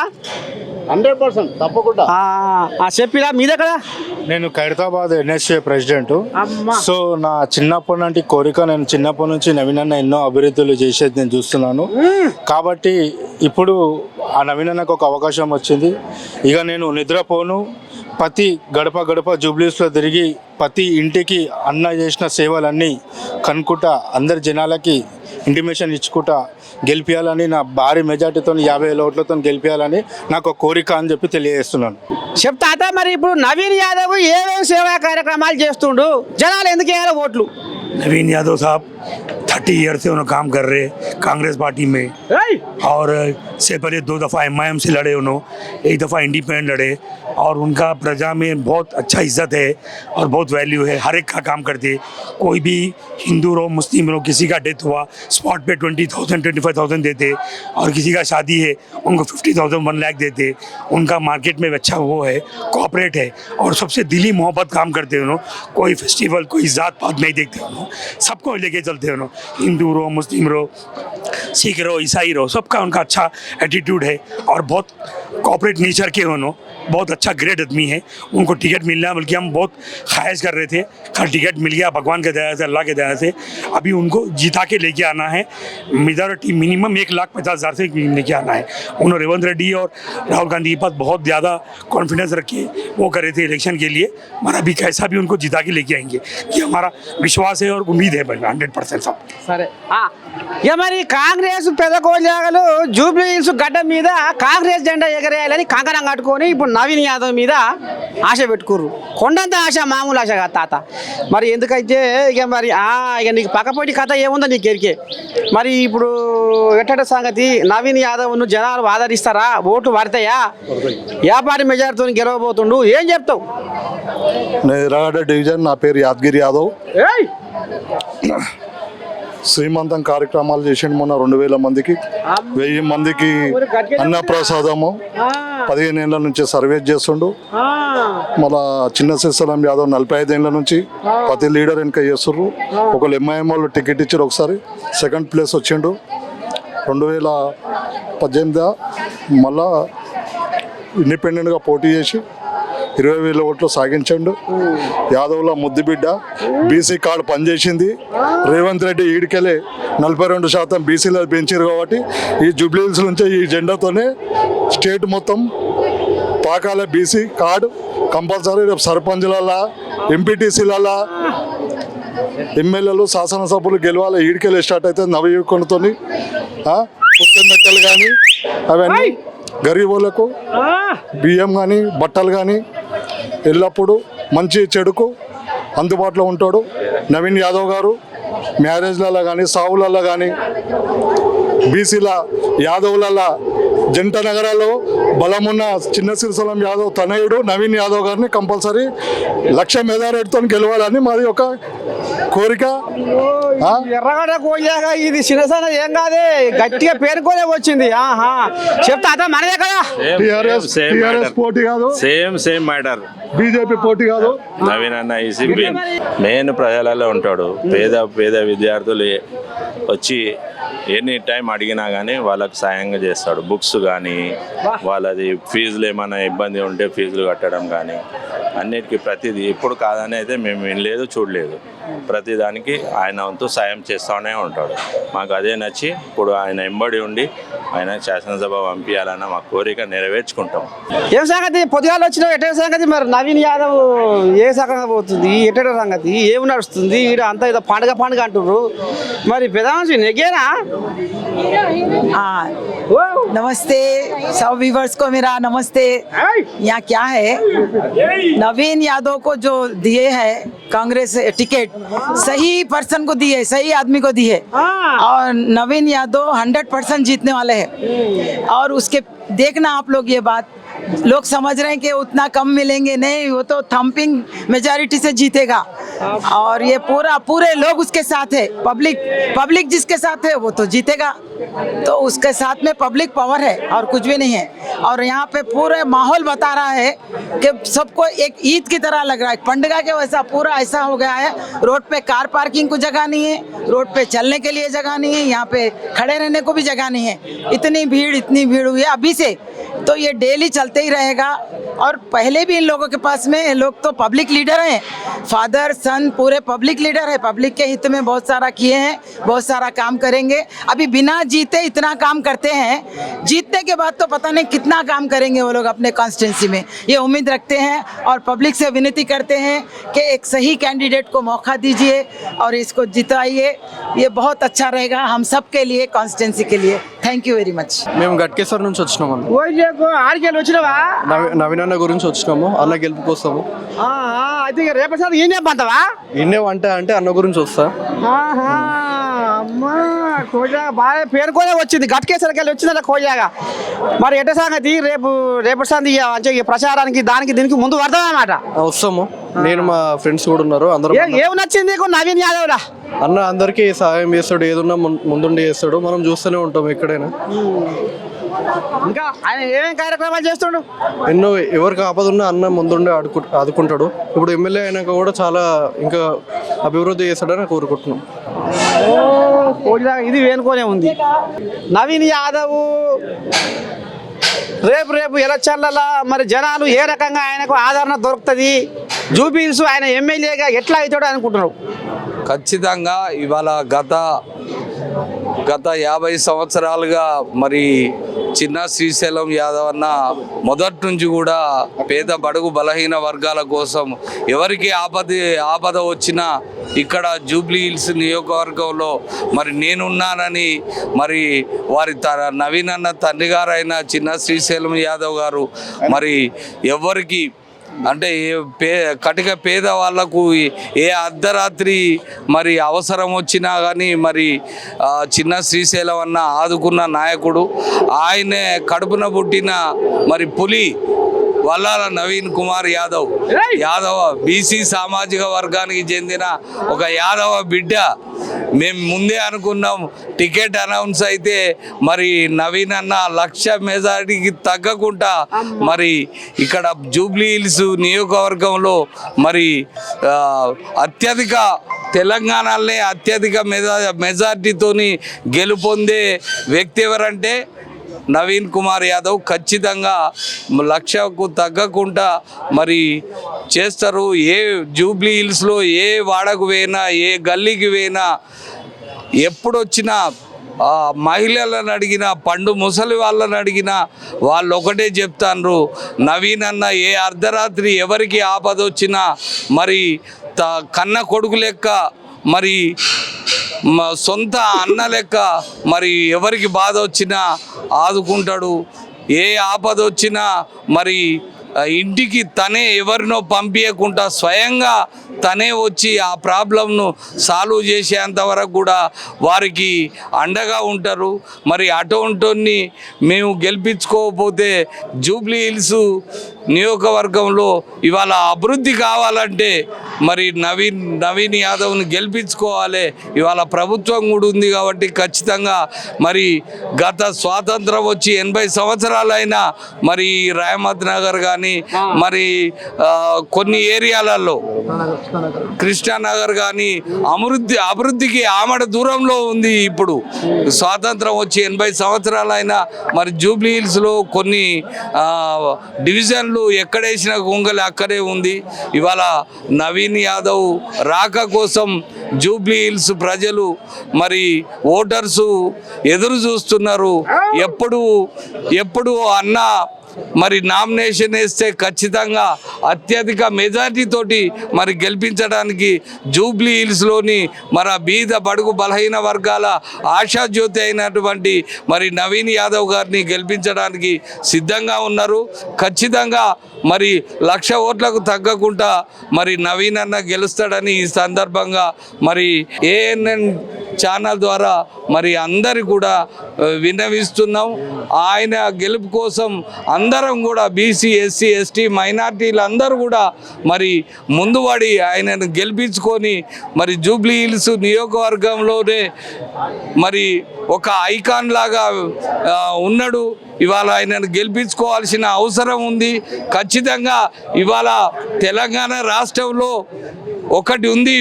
100% తప్పకుండా. చెప్పిరా మీద కదా. నేను ఖైరతాబాద్ ఎన్ఎస్ఏ ప్రెసిడెంట్. సో నా చిన్నప్పటి నుండి కోరిక, నేను చిన్నప్పటి నుంచి నవీన్ అన్న ఎన్నో అభివృద్ధులు చేసేది నేను చూస్తున్నాను. కాబట్టి ఇప్పుడు ఆ నవీన్ అన్నకు ఒక అవకాశం వచ్చింది. ఇక నేను నిద్రపోను, ప్రతి గడప గడప జూబ్లీస్లో తిరిగి ప్రతి ఇంటికి అన్న చేసిన సేవలన్నీ కనుక్కుంటా అందరి జనాలకి ఇంటిమేషన్ ఇచ్చుకుంటా గెలిపించాలని, నా భారీ మెజార్టీతో 50,000 ఓట్లతో గెలిపించాలని నాకు కోరిక అని చెప్పి తెలియజేస్తున్నాను. చెప్తా మరి ఇప్పుడు నవీన్ యాదవ్ ఏమేమి సేవా కార్యక్రమాలు చేస్తుండు, జనాలు ఎందుకు వేయాలి ఓట్లు? नवीन यादव साहब 30 ईयर से उन्होंने काम कर रहे कांग्रेस पार्टी में, और से पहले 2 दफ़ा MIM से लड़े, उन्होंने 1 दफ़ा इंडिपेंडेंट लड़े, और उनका प्रजा में बहुत अच्छा इज्जत है और बहुत वैल्यू है। हर एक का काम करते, कोई भी हिंदू रहो मुस्लिम रहो, किसी का डेथ हुआ स्पॉट पे 20,000 25,000 देते, और किसी का शादी है उनको 50,000 1 लाख देते। उनका मार्केट में अच्छा वो है, कॉपरेट है, और सबसे दिली मोहब्बत काम करते हैं उन्होंने। कोई फेस्टिवल कोई जात पात नहीं देखते उन्होंने, सबको लेके चलते हैं उन्होंने। हिंदू रहो मुस्लिम रहो सिख रहो ईसाई रहो, सबका उनका अच्छा एटीट्यूड है और बहुत कॉपरेट नेचर के उन्होंने। बहुत अच्छा ग्रेट आदमी है। उनको टिकट मिलना, बल्कि हम बहुत ख्वाहिश कर रहे थे, कल टिकट मिल गया भगवान के दया से, अल्लाह के दया से। अभी उनको जिता के लेके आना है, मेजॉरिटी मिनिमम 1,50,000 से लेके आना है। उन्होंने रेवंत रेड्डी और राहुल गांधी के पास बहुत ज़्यादा कॉन्फिडेंस रखे वो कर रहे थे इलेक्शन के लिए, मगर अभी कैसा भी उनको जिता के लेके आएंगे, ये हमारा विश्वास है और उम्मीद है 100% सब। సరే ఇక మరి కాంగ్రెస్ పెద్ద కోజాగలు జూబ్లీ హిల్స్ గడ్డ మీద కాంగ్రెస్ జెండా ఎగరేయాలని కంకణం కట్టుకొని ఇప్పుడు నవీన్ యాదవ్ మీద ఆశ పెట్టుకుర్రు. కొండంత ఆశ, మామూలు ఆశ కాదు తాత. మరి ఎందుకైతే ఇక మరి ఇక నీకు పక్కపోటి కథ ఏముందో నీకు ఎరికే. మరి ఇప్పుడు ఎట్టట సంగతి, నవీన్ యాదవ్ను జనాలు ఆదరిస్తారా, ఓట్లు పడతాయా, వ్యాపారి మెజార్టీతో గెలవబోతుండు, ఏం చెప్తావు? ఎర్రగడ్డ డివిజన్, నా పేరు యాదగిరి యాదవ్. శ్రీమంతం కార్యక్రమాలు చేసిండు మొన్న 2,000 మందికి, 1,000 మందికి అన్నప్రసాదము, 15 ఏళ్ళ నుంచి సర్వీస్ చేస్తుండు. మళ్ళా చిన్న శ్రీశైలం యాదవ్ 45 ఏళ్ళ నుంచి ప్రతి లీడర్ వెనక చేస్తుండ్రు. ఒకళ్ళు MIM వాళ్ళు టికెట్ ఇచ్చారు, ఒకసారి సెకండ్ ప్లేస్ వచ్చిండు. 2018 మళ్ళా ఇండిపెండెంట్గా పోటీ చేసి 20,000 ఓట్లు సాగించండు. యాదవ్ల ముద్దుబిడ్డ, బీసీ కార్డు పనిచేసింది. రేవంత్ రెడ్డి ఈడికెళ్ళి 42% బీసీలో పెంచారు కాబట్టి ఈ జూబ్లీహిల్స్ నుంచి ఈ జెండాతోనే స్టేట్ మొత్తం పాకాల బీసీ కార్డు కంపల్సరీ. రేపు సర్పంచ్లలా, ఎంపీటీసీలలా, ఎమ్మెల్యేలు, శాసనసభ్యులు గెలవాలి. ఈడికెళ్ళి స్టార్ట్ అవుతుంది నవయువకునితో పుస్తమెట్టలు కానీ అవన్నీ గరీబులకు బియ్యం కానీ బట్టలు కానీ ఎల్లప్పుడూ మంచి చెడుకు అందుబాటులో ఉంటాడు నవీన్ యాదవ్ గారు. మ్యారేజ్లలో కానీ, సావులలో కానీ, బీసీల యాదవ్ల జంట నగరాల్లో బలమున్న చిన్న శ్రీశైలం యాదవ్ తనయుడు నవీన్ యాదవ్ గారిని కంపల్సరీ 1,00,000 మెజారిటీతో గెలవాలని మాది ఒక కోరిక. ఎర్రగడ్డ కోయాగా ఇది చిన్నసన ఏం కాదే, గట్టిగా పేరుకోలే వచ్చింది. చెప్తా అదా మనదే కదా. టిఆర్ఎస్ పోటీ కాదు, సేమ్ మ్యాటర్. బీజేపీ పోటీ కాదు. నవీన్ అన్న మెయిన్ ప్రజలలో ఉంటాడు. పేద విద్యార్థులు వచ్చి ఎనీ టైం అడిగినా కానీ వాళ్ళకు సాయంగా చేస్తాడు. బుక్స్ కానీ, వాళ్ళది ఫీజులు ఏమైనా ఇబ్బంది ఉంటే ఫీజులు కట్టడం కానీ, అన్నిటికీ ప్రతిదీ ఇప్పుడు కాదని అయితే మేము వినలేదు, చూడలేదు. ప్రతిదానికి ఆయన వంతు సాయం చేస్తూనే ఉంటాడు. మాకు అదే నచ్చి ఇప్పుడు ఆయన ఎంబడి ఉండి ఆయన శాసనసభ పంపించాలన్న మా కోరిక నెరవేర్చుకుంటాం. ఏం సంగతి పొద్దుగాలు వచ్చినావు, ఎట్ట సంగతి? మరి నవీన్ యాదవ్ ఏ సకంగా పోతుంది, ఎట్ట సంగతి, ఏమి నడుస్తుంది? ఈడ అంతా ఏదో పండుగ అంటుర్రు, మరి పెదాంశి నెగ్గేనా? नमस्ते सब व्यूवर्स को मेरा नमस्ते। यहाँ क्या है, नवीन यादव को जो दिए है कांग्रेस टिकट, सही पर्सन को दी है, सही आदमी को दी है, और नवीन यादव 100% जीतने वाले हैं। और उसके देखना आप लोग, ये बात लोग समझ रहे हैं कि उतना कम मिलेंगे, नहीं, वो तो थम्पिंग मेजॉरिटी से जीतेगा। और ये पूरे लोग उसके साथ है, पब्लिक जिसके साथ है वो तो जीतेगा। तो उसके साथ में पब्लिक पावर है और कुछ भी नहीं है। और यहाँ पे पूरे माहौल बता रहा है कि सबको एक ईद की तरह लग रहा है, पंडगा के वैसा पूरा ऐसा हो गया है। रोड पे कार पार्किंग को जगह नहीं है, रोड पे चलने के लिए जगह नहीं है, यहाँ पे खड़े रहने को भी जगह नहीं है। इतनी भीड़ हुई है अभी से, तो ये डेली चलते ही रहेगा। और पहले भी इन लोगों के पास में, ये लोग तो पब्लिक लीडर हैं, फादर सन पूरे पब्लिक लीडर है, पब्लिक के हित में बहुत सारा किए हैं, बहुत सारा काम करेंगे। अभी बिना जीते इतना काम करते हैं, जीतने के बाद तो पता नहीं कितना काम करेंगे वो लोग अपने कॉन्स्टिट्यूंसी में, ये उम्मीद रखते हैं। और पब्लिक से विनती करते हैं कि एक सही कैंडिडेट को मौका दीजिए और इसको जिताइए, ये बहुत अच्छा रहेगा हम सब के लिए, कॉन्स्टिट्यूंसी के लिए। Thank you very much. మేము గట్కేశ్వర్ నుంచి వచ్చినాము అన్న. ఆడికి వచ్చినవా? నవీన్ అన్న గురించి వచ్చినాము, అన్న గెలుపు కోసము. అయితే రేపు సార్ ఈయనే పంతవా? ఇన్నే వంట అంటే అన్న గురించి వస్తా. అమ్మా కోజా బాగా పేరుకోనే వచ్చింది, గట్కేశ్వరకి వెళ్ళి వచ్చిందట కోజాగా. మరి ఎట సంగతి రేపు సంది ప్రచారానికి దానికి దీనికి ముందు పడతామన్నమాట. వస్తాము, నేను మా ఫ్రెండ్స్ కూడా ఉన్నారు అందరూ. ఏం నచ్చింది నీకు నవీన్ యాదవ్ రా? అన్న అందరికీ సహాయం చేస్తాడు, ఏదున్నా ముందుండి చేస్తాడు, మనం చూస్తూనే ఉంటాం ఎక్కడైనా. ఇంకా ఆయన ఏమేం కార్యక్రమాలు చేస్తాడు? ఎన్నో, ఎవరికి ఆపదున్నా అన్న ముందుండి ఆదుకుంటాడు. ఇప్పుడు ఎమ్మెల్యే అయినాక కూడా చాలా ఇంకా అభివృద్ధి చేస్తాడని కోరుకుంటున్నాం. ఇది వేనుకోనే ఉంది. నవీన్ యాదవ్ రేపు ఎలక్షన్లలో మరి జనాలు ఏ రకంగా ఆయనకు ఆదరణ దొరుకుతుంది, జూబిల్స్ ఆయన ఎమ్మెల్యేగా ఎట్లా అవుతాడు అనుకుంటున్నావు? ఖచ్చితంగా ఇవాళ గత 50 సంవత్సరాలుగా మరి చిన్న శ్రీశైలం యాదవ్ అన్న మొదటి నుంచి కూడా పేద బడుగు బలహీన వర్గాల కోసం ఎవరికి ఆపద వచ్చినా ఇక్కడ జూబ్లీ హిల్స్ నియోజకవర్గంలో మరి నేనున్నానని మరి వారి నవీన్ అన్న తండ్రి గారైన చిన్న శ్రీశైలం యాదవ్ గారు మరి ఎవరికి అంటే కటిక పేద వాళ్లకు ఏ అర్ధరాత్రి మరి అవసరం వచ్చినా కానీ మరి చిన్న శ్రీశైలం అన్న ఆదుకున్న నాయకుడు. ఆయనే కడుపున పుట్టిన మరి పులి వల్లాల నవీన్ కుమార్ యాదవ్ బీసీ సామాజిక వర్గానికి చెందిన ఒక యాదవ బిడ్డ. మేము ముందే అనుకున్నాం, టికెట్ అనౌన్స్ అయితే మరి నవీన్ అన్న 1,00,000 మెజారిటీకి తగ్గకుండా మరి ఇక్కడ జూబ్లీ హిల్స్ నియోజకవర్గంలో మరి అత్యధిక తెలంగాణలోనే అత్యధిక మెజారిటీతోని గెలుపొందే వ్యక్తి ఎవరంటే నవీన్ కుమార్ యాదవ్. ఖచ్చితంగా 1,00,000కు తగ్గకుండా మరి చేస్తారు. ఏ జూబ్లీ హిల్స్లో ఏ వాడకు పోయినా, ఏ గల్లీకి పోయినా, ఎప్పుడొచ్చినా మహిళలను అడిగినా, పండు ముసలి వాళ్ళని అడిగినా వాళ్ళు ఒకటే చెప్తాండ్రు, నవీన్ అన్న ఏ అర్ధరాత్రి ఎవరికి ఆపద వచ్చినా మరి కన్న కొడుకు లెక్క, మరి సొంత అన్న లెక్క మరి ఎవరికి బాధ వచ్చినా ఆదుకుంటాడు. ఏ ఆపద వచ్చినా మరి ఇంటికి తనే ఎవరినో పంపించకుండా స్వయంగా తనే వచ్చి ఆ ప్రాబ్లంను సాల్వ్ చేసేంత వరకు కూడా వారికి అండగా ఉంటారు. మరి అటువంటిని మేము గెలిపించుకోకపోతే జూబ్లీ హిల్స్ నియోజకవర్గంలో ఇవాళ అభివృద్ధి కావాలంటే మరి నవీన్ యాదవ్ని గెలిపించుకోవాలి. ఇవాళ ప్రభుత్వం కూడా ఉంది కాబట్టి ఖచ్చితంగా మరి గత స్వాతంత్రం వచ్చి 80 సంవత్సరాలైనా మరి రాయమత్ నగర్ కానీ మరి కొన్ని ఏరియాలలో కృష్ణానగర్ కానీ అభివృద్ధికి ఆమడ దూరంలో ఉంది. ఇప్పుడు స్వాతంత్రం వచ్చి 80 సంవత్సరాలైనా మరి జూబ్లీ హిల్స్లో కొన్ని డివిజన్లు ఎక్కడేసిన గొంగలి అక్కడే ఉంది. ఇవాళ నవీన్ యాదవ్ రాక కోసం జూబ్లీ హిల్స్ ప్రజలు మరి ఓటర్సు ఎదురు చూస్తున్నారు. ఎప్పుడు అన్న మరి నామినేషన్ వేస్తే ఖచ్చితంగా అత్యధిక మెజారిటీ తోటి మరి గెలిపించడానికి జూబ్లీ హిల్స్లోని మరి బీద బడుగు బలహీన వర్గాల ఆశాజ్యోతి అయినటువంటి మరి నవీన్ యాదవ్ గారిని గెలిపించడానికి సిద్ధంగా ఉన్నారు. ఖచ్చితంగా మరి 1,00,000 ఓట్లకు తగ్గకుండా మరి నవీన్ అన్న గెలుస్తాడని ఈ సందర్భంగా మరి ANN ఛానల్ ద్వారా మరి అందరి కూడా విన్నవిస్తున్నాం. ఆయన గెలుపు కోసం అందరం కూడా బీసీ, ఎస్సీ, ఎస్టీ, మైనార్టీలు అందరూ కూడా మరి ముందుపడి ఆయనను గెలిపించుకొని మరి జూబ్లీ హిల్స్ నియోజకవర్గంలోనే మరి ఒక ఐకాన్ లాగా ఉన్నాడు. ఇవాళ ఆయనను గెలిపించుకోవాల్సిన అవసరం ఉంది. ఖచ్చితంగా ఇవాళ తెలంగాణ రాష్ట్రంలో ఒకటి ఉంది,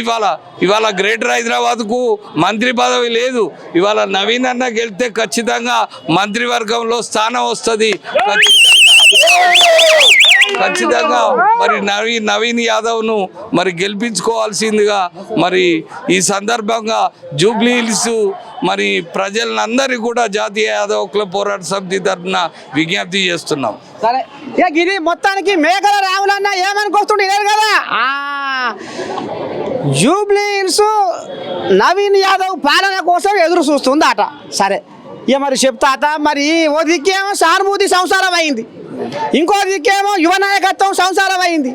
ఇవాళ గ్రేటర్ హైదరాబాద్కు మంత్రి పదవి లేదు. ఇవాళ నవీన్ అన్న గెలిస్తే ఖచ్చితంగా మంత్రివర్గంలో స్థానం వస్తుంది. ఖచ్చితంగా నవీన్ యాదవ్ను మరి గెలిపించుకోవాల్సిందిగా మరి ఈ సందర్భంగా జూబ్లీ హిల్స్ మరి ప్రజలందరికీ కూడా జాతీయ యాదవ్ హక్కుల పోరాట సమితి తరఫున విజ్ఞప్తి చేస్తున్నాం. సరే ఇక ఇది మొత్తానికి మేకల రాములన్న ఏమనుకొస్తుండే కదా జూబ్లీ హిల్స్ నవీన్ యాదవ్ పాలన కోసం ఎదురు చూస్తుందట. సరే ఇక మరి చెప్తాత మరి ఓ దిక్కేమో సానుభూతి సంసారం అయింది, ఇంకో దిక్కేమో యువ నాయకత్వం సంసారం అయింది.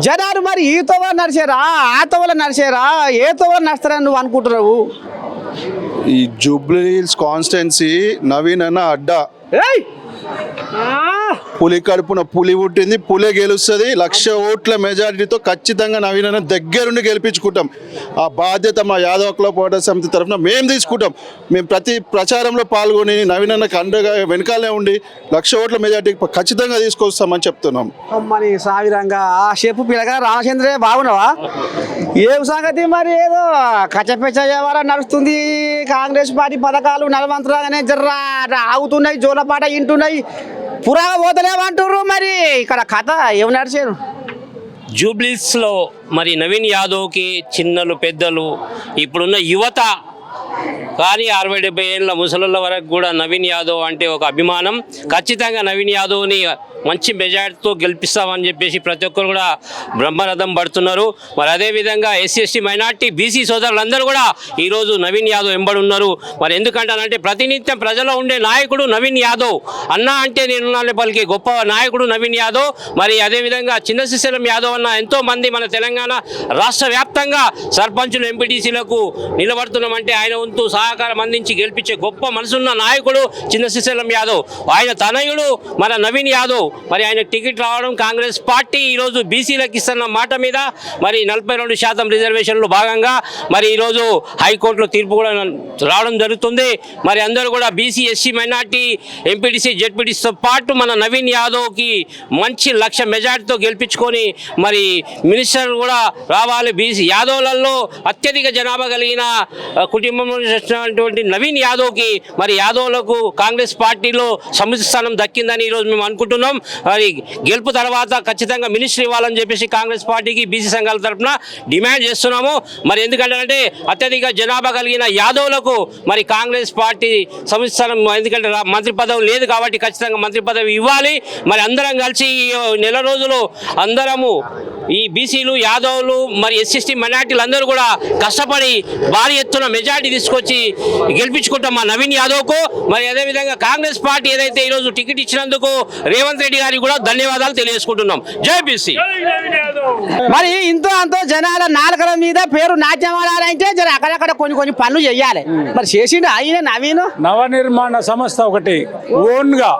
జనాలు మరి ఈ తోవల నడిచారా ఆ తోవల నడిచారా ఏ తోవల నడుస్తారని నువ్వు అనుకుంటున్నావు? ఈ జూబ్లీ హిల్స్ కాన్స్టిట్యున్సీ నవీన్ అన్న అడ్డా. పులి కడుపున పులి పుట్టింది, పులే గెలుస్తుంది. 1,00,000 ఓట్ల మెజారిటీతో ఖచ్చితంగా నవీన్ అన్న దగ్గరుండి గెలిపించుకుంటాం. ఆ బాధ్యత మా యాదవ్ హక్కుల పోరాట సమితి తరఫున మేము తీసుకుంటాం. మేము ప్రతి ప్రచారంలో పాల్గొని నవీన్ అన్నకు అండగా వెనకాలే ఉండి 1,00,000 ఓట్ల మెజారిటీ ఖచ్చితంగా తీసుకొస్తామని చెప్తున్నాం. అమ్మని సావిరంగా ఆ చెప్పు పిల్లగా రామచంద్రే బాగున్నావా? ఏం సంగతి మరి ఏదో కచ్చపెచ్చ వ్యవహారం నడుస్తుంది. కాంగ్రెస్ పార్టీ పథకాలు నలవంతరాగానే జర్రా ఆగుతున్నాయి, జోలపాట ఇంటున్నాయి, పురాగా పోతలేమంటుర్రు. మరి ఇక్కడ కథ ఏమి నడిచారు? జూబ్లీస్లో మరి నవీన్ యాదవ్కి చిన్నలు పెద్దలు ఇప్పుడున్న యువత కానీ 60-70 ఏళ్ళ ముసలుల వరకు కూడా నవీన్ యాదవ్ అంటే ఒక అభిమానం. ఖచ్చితంగా నవీన్ యాదవ్ని మంచి మెజార్టీతో గెలిపిస్తామని చెప్పేసి ప్రతి ఒక్కరు కూడా బ్రహ్మరథం పడుతున్నారు. మరి అదేవిధంగా SC/ST మైనార్టీ BC సోదరులందరూ కూడా ఈరోజు నవీన్ యాదవ్ వెంబడి ఉన్నారు. మరి ఎందుకంటానంటే ప్రతినిత్యం ప్రజల్లో ఉండే నాయకుడు నవీన్ యాదవ్, అన్న అంటే నేను పలికే గొప్ప నాయకుడు నవీన్ యాదవ్. మరి అదేవిధంగా చిన్న శ్రీశైలం యాదవ్ అన్న ఎంతోమంది మన తెలంగాణ రాష్ట్ర వ్యాప్తంగా సర్పంచులు ఎంపీటీసీలకు నిలబడుతున్నామంటే ఆయన వంతు సహకారం అందించి గెలిపించే గొప్ప మనసున్న నాయకుడు చిన్న శ్రీశైలం యాదవ్. ఆయన తనయుడు మన నవీన్ యాదవ్. మరి ఆయన టికెట్ రావడం కాంగ్రెస్ పార్టీ ఈరోజు బీసీలకు ఇస్తున్న మాట మీద మరి 42% రిజర్వేషన్లో భాగంగా మరి ఈరోజు హైకోర్టులో తీర్పు కూడా రావడం జరుగుతుంది. మరి అందరూ కూడా BC SC మైనార్టీ ఎంపీటీసీ జెడ్పీటీసీతో పాటు మన నవీన్ యాదవ్కి మంచి 1,00,000 మెజార్టీతో గెలిపించుకొని మరి మినిస్టర్ కూడా రావాలి. BC యాదవ్లలో అత్యధిక జనాభా కలిగిన కుటుంబంలో వచ్చినటువంటి నవీన్ యాదవ్కి మరి యాదవ్లకు కాంగ్రెస్ పార్టీలో సముచిత స్థానం దక్కిందని ఈరోజు మేము అనుకుంటున్నాం. మరి గెలుపు తర్వాత ఖచ్చితంగా మినిస్టర్ ఇవ్వాలని చెప్పేసి కాంగ్రెస్ పార్టీకి BC సంఘాల తరఫున డిమాండ్ చేస్తున్నాము. మరి ఎందుకంటే అత్యధిక జనాభా కలిగిన యాదవ్లకు మరి కాంగ్రెస్ పార్టీ సముచిత స్థానం, ఎందుకంటే మంత్రి పదవి లేదు కాబట్టి ఖచ్చితంగా మంత్రి పదవి ఇవ్వాలి. మరి అందరం కలిసి నెల రోజులు అందరము ఈ బీసీలు యాదవులు మరి SC/ST మైనార్టీలు అందరూ కూడా కష్టపడి భారీ ఎత్తున మెజార్టీ తీసుకొచ్చి గెలిపించుకుంటాం మా నవీన్ యాదవ్కు. మరి అదేవిధంగా కాంగ్రెస్ పార్టీ ఏదైతే ఈరోజు టికెట్ ఇచ్చినందుకు రేవంత్ రెడ్డి గారికి కూడా ధన్యవాదాలు తెలియజేసుకుంటున్నాం. జై BC. మరి ఇంతో అంతో జనాల నాలుకల మీద పేరు నాట్యం ఆడాలంటే జర అక్కడక్కడ కొన్ని పనులు చెయ్యాలి. మరి చేసిండు ఆయన నవీన్. నవనిర్మాణ సంస్థ ఒకటి ఓన్గా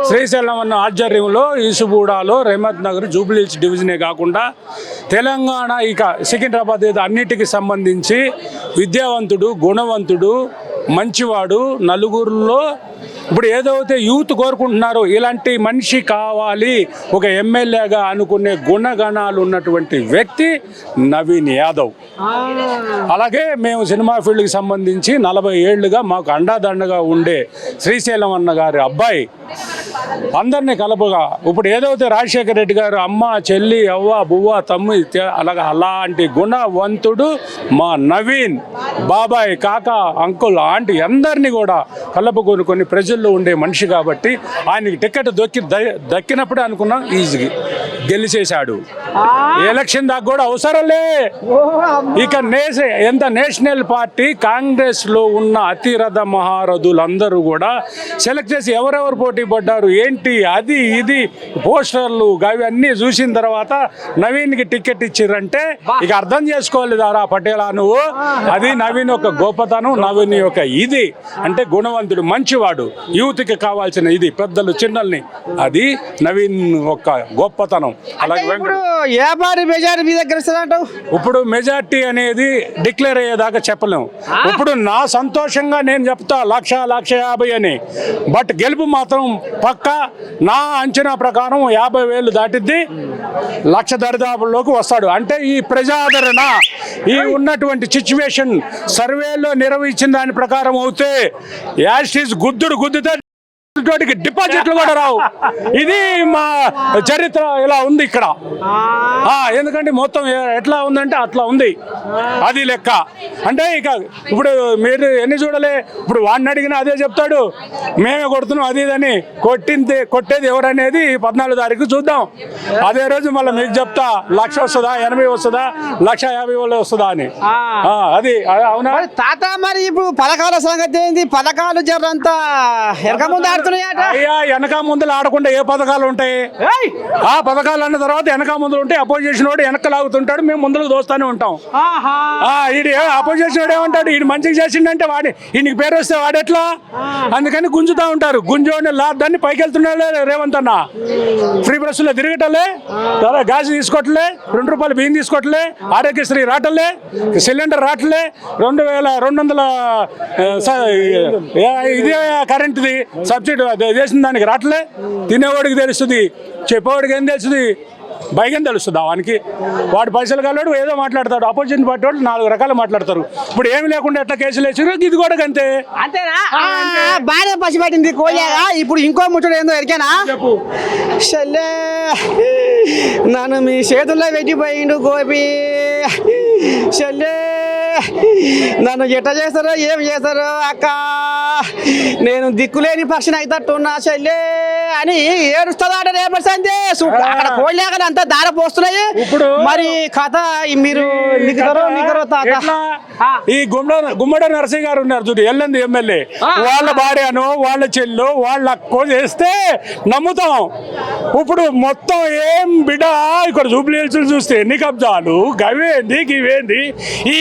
శ్రీశైలం అన్న ఆధ్వర్యంలో ఈసుగూడలో రెహమత్ నగర్ జూబ్లీ హిల్స్ డివిజనే కాకుండా తెలంగాణ ఇక సికింద్రాబాద్ అన్నిటికీ సంబంధించి విద్యావంతుడు, గుణవంతుడు, మంచివాడు, నలుగురిలో ఇప్పుడు ఏదైతే యూత్ కోరుకుంటున్నారో ఇలాంటి మనిషి కావాలి ఒక ఎమ్మెల్యేగా అనుకునే గుణగణాలు ఉన్నటువంటి వ్యక్తి నవీన్ యాదవ్. అలాగే మేము సినిమా ఫీల్డ్కి సంబంధించి 40 ఏళ్లుగా మాకు అండాదండగా ఉండే శ్రీశైలం అన్న గారి అబ్బాయి అందరినీ కలపగా ఇప్పుడు ఏదైతే రాజశేఖర రెడ్డి గారు అమ్మ, చెల్లి, అవ్వ, బువ్వ, తమ్ముడు అలాంటి గుణవంతుడు మా నవీన్. బాబాయ్, కాక, అంకుల్, ఆంటీ అందరినీ కూడా కలుపుకొని ప్రజల్లో ఉండే మనిషి కాబట్టి ఆయనకి టికెట్ దక్కినప్పుడే అనుకున్నాం ఈజీగా గెలిచేశాడు. ఎలక్షన్ దాకా కూడా అవసరం లే. ఇక ఎంత నేషనల్ పార్టీ కాంగ్రెస్ లో ఉన్న అతిరథ మహారథులందరూ కూడా సెలెక్ట్ చేసి ఎవరెవరు పోటీ పడ్డారు ఏంటి అది ఇది పోస్టర్లు అవి అన్నీ చూసిన తర్వాత నవీన్కి టికెట్ ఇచ్చిర్రంటే ఇక అర్థం చేసుకోవాలి దారా పటేలా నువ్వు. అది నవీన్ యొక్క గొప్పతనం, నవీన్ యొక్క ఇది అంటే గుణవంతుడు, మంచివాడు, యూత్కి కావాల్సిన ఇది పెద్దలు చిన్నల్ని, అది నవీన్ యొక్క గొప్పతనం. అలాగే ఇప్పుడు మెజార్టీ అనేది డిక్లేర్ అయ్యేదాకా చెప్పలేము. ఇప్పుడు నా సంతోషంగా నేను చెప్తా 1,50,000 అని, బట్ గెలుపు మాత్రం పక్కా. నా అంచనా ప్రకారం 50,000 దాటిద్ది, 1,00,000 దరిదాపుల్లోకి వస్తాడు. అంటే ఈ ప్రజాదరణ, ఈ ఉన్నటువంటి సిచ్యువేషన్ సర్వేలో నిర్వహించిన దాని ప్రకారం అవుతే యాస్టీస్ గుద్దుతే పుట్టినోడికి డిపాజిట్లు కూడా రావు. ఇది మా చరిత్ర ఇలా ఉంది ఇక్కడ. ఎందుకంటే మొత్తం ఎట్లా ఉందంటే అట్లా ఉంది. అది లెక్క. అంటే ఇక ఇప్పుడు మీరు ఎన్ని చూడలే, ఇప్పుడు వాడిని అడిగినా అదే చెప్తాడు, మేమే కొడుతున్నాం అది ఇదని. కొట్టేది ఎవరనేది 14 తారీఖు చూద్దాం. అదే రోజు మళ్ళీ మీకు చెప్తా 1,00,000 వస్తుందా, 80 వస్తుందా, 1,50,000 వస్తుందా అని. అది అవునా తాత? మరి ఇప్పుడు పథకాల సంగతి ఏంది? పథకాలు జరంతా వెనక ముందు ఆడుతున్నాయట. అయ్యా వెనక ముందులు ఆడకుండా ఏ పథకాలు ఉంటాయి? ఆ పథకాలు అన్న తర్వాత వెనక ముందులు ఉంటాయి. అపోజిషన్ వాడు వెనక లాగుతుంటాడు, మేము ముందుకు దోస్తానే ఉంటాం. ఈడు అపోజిషన్ వాడు ఏమంటాడు, ఈడు మంచిగా చేసిండంటే వాడి ఈయనకి పేరు వస్తే వాడెట్లా, అందుకని గుంజుతా ఉంటారు. గుంజోని దాన్ని పైకి వెళ్తున్నాడే రేవంత్ అన్న. ఫ్రీ బస్సులో తిరగటలే, గ్యాస్ తీసుకోవట్లే, 2 రూపాయలు బియ్యం తీసుకోవట్లే, ఆరోగ్యశ్రీ రావట్లే, సిలిండర్ రావట్లే, 2,200 ఇదే కరెంటుది సబ్సిడీ చేసిన దానికి రావట్లే. తినేవాడికి తెలుస్తుంది, చెప్పేవాడికి ఏం తెలుస్తుంది? భయం తెలుస్తుంది వానికి. వాడు పైసలు కలవాడు ఏదో మాట్లాడతాడు. అపోజిషన్ పార్టీ వాళ్ళు 4 రకాలు మాట్లాడతారు. ఇప్పుడు ఏమి లేకుండా ఎట్లా కేసులు వేసారు, ఇది కూడా అంతే. అంతేనా? బాగా పసిపట్టింది కోయాగా. ఇప్పుడు ఇంకో ముచ్చట ఏందో ఎరికేనా? చెల్లే నన్ను మీ చేతుల్లో పెట్టిపోయిండు గోపి. చెల్లే నన్ను ఎట్ట చేస్తారో ఏం చేస్తారో అక్క, నేను దిక్కులేని పక్షిని అయితట్టున్నా చెల్లే అని ఏడుస్తుందట రేపటి సందే. అక్కడ కోళ్ళేకలు అంతా దార పోస్తున్నాయి. మరి కథ మీరు నిగరో తాత. ఈ గుమ్మడి నరసింహ గారు ఉన్నారు చూడు, ఎల్లంది ఎమ్మెల్యే, వాళ్ళ భార్యను వాళ్ళ చెల్లు వాళ్ళ అక్కో చేస్తే నమ్ముతాం. ఇప్పుడు మొత్తం ఏం బిడ్డ ఇక్కడ జూబ్లీ హిల్స్ చూస్తే ఎన్ని కబ్జాలు, గవేంది గివేంది. ఈ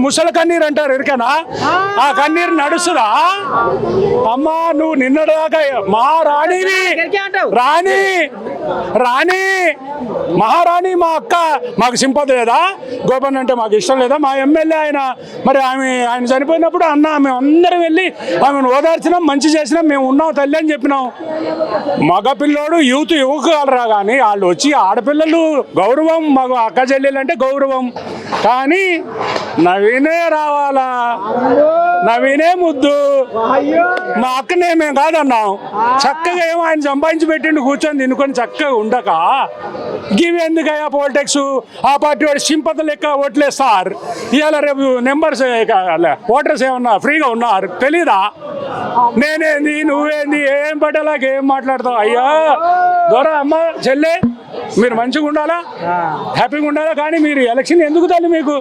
ముసలి కన్నీరు అంటారు ఎరికనా? ఆ కన్నీరు నడుస్తుందా? అమ్మా నువ్వు నిన్నదాకా మా రాణివి, రాణి మహారాణి మా అక్క, మాకు సింపతి లేదా? గోపన్ అంటే మాకు ఇష్టం లేదా? మా ఎమ్మెల్యే ఆయన. మరి ఆయన చనిపోయినప్పుడు అన్న మేము అందరం వెళ్ళి ఆమెను ఓదార్చినాం, మంచి చేసినాం, మేము ఉన్నాం తల్లి అని చెప్పినాం. మగపిల్లోడు యువకులరా కానీ వాళ్ళు వచ్చి ఆడపిల్లలు గౌరవం, మగ అక్క చెల్లెలు అంటే గౌరవం. కానీ నవీనే రావాలా, నవీనే ముద్దు, మా అక్కనే మేము కాదన్నాం. చక్కగా ఏమో ఆయన సంపాదించి పెట్టిండు, కూర్చొని తినుకొని చక్కగా ఉండక గివి ఎందుకయ్యా పాలిటిక్స్? ఆ పార్టీ వాడు సింపతి లెక్క ఓట్లేస్తారు. ఇవాళ రేపు నెంబర్స్ ఓటర్స్ ఏమన్నా ఫ్రీగా ఉన్నారు తెలీదా? నేనేంది నువ్వేంది ఏం పట్టేలాగా ఏం మాట్లాడతావు? అయ్యా దొర అమ్మ చెల్లె మీరు మంచిగా ఉండాలా, హ్యాపీగా ఉండాలా. కానీ మీరు ఎలక్షన్ ఎందుకు తల్లి మీకు?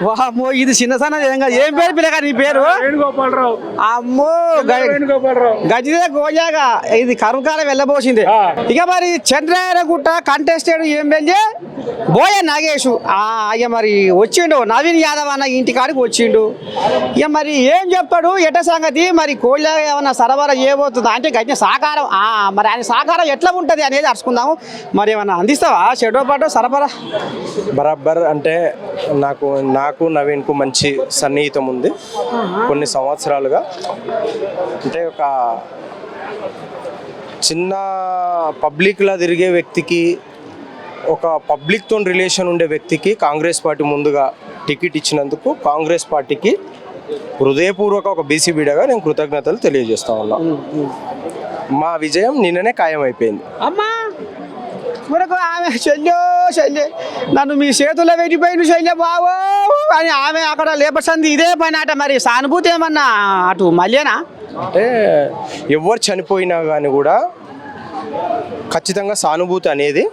వామ్మో ఇది చిన్న సన్న ఏం పేరు పిల్లగా నీ పేరు? వేణుగోపాలరావు. అమ్మో వేణుగోపాలరావు. గజిదే గోజాగా ఇది కరుకాలం వెళ్ళబోసింది. ఇక మరి చంద్రయ్యగుట్ట కంటెస్టెడ్ ఎమ్మెల్యే బోయ నాగేష్ ఇక మరి వచ్చిండు, నవీన్ యాదవ్ అన్న ఇంటికాడికి వచ్చిండు. ఇక మరి ఏం చెప్తాడు ఎట సంగతి? మరి కోళ్ళ ఏమన్నా సరఫరా చేయబోతుందా అంటే గట్టిన సహకారం, మరి ఆయన సహకారం ఎట్లా ఉంటుంది అనేది అరుచుకుందాము. మరి ఏమన్నా అందిస్తావా షెడో పాటు సరఫరా? బరాబర్ అంటే నాకు నవీన్కు మంచి సన్నిహితం ఉంది కొన్ని సంవత్సరాలుగా. అంటే ఒక చిన్న పబ్లిక్లా తిరిగే వ్యక్తికి, ఒక పబ్లిక్తో రిలేషన్ ఉండే వ్యక్తికి కాంగ్రెస్ పార్టీ ముందుగా టికెట్ ఇచ్చినందుకు కాంగ్రెస్ పార్టీకి హృదయపూర్వక ఒక బీసీ బీడగా నేను కృతజ్ఞతలు తెలియజేస్తా ఉన్నా. మా విజయం నిన్ననే ఖాయమైపోయింది. అమ్మా మనకు ఆమె శల్యే నన్ను మీ చేతుల్లో పెట్టిపోయింది శల్య బావో అని ఆమె అక్కడ లేపర్సంది ఇదే పని అట. మరి సానుభూతి ఏమన్నా అటు మళ్ళీనా? అంటే ఎవరు చనిపోయినా కానీ కూడా ఖచ్చితంగా సానుభూతి అనేది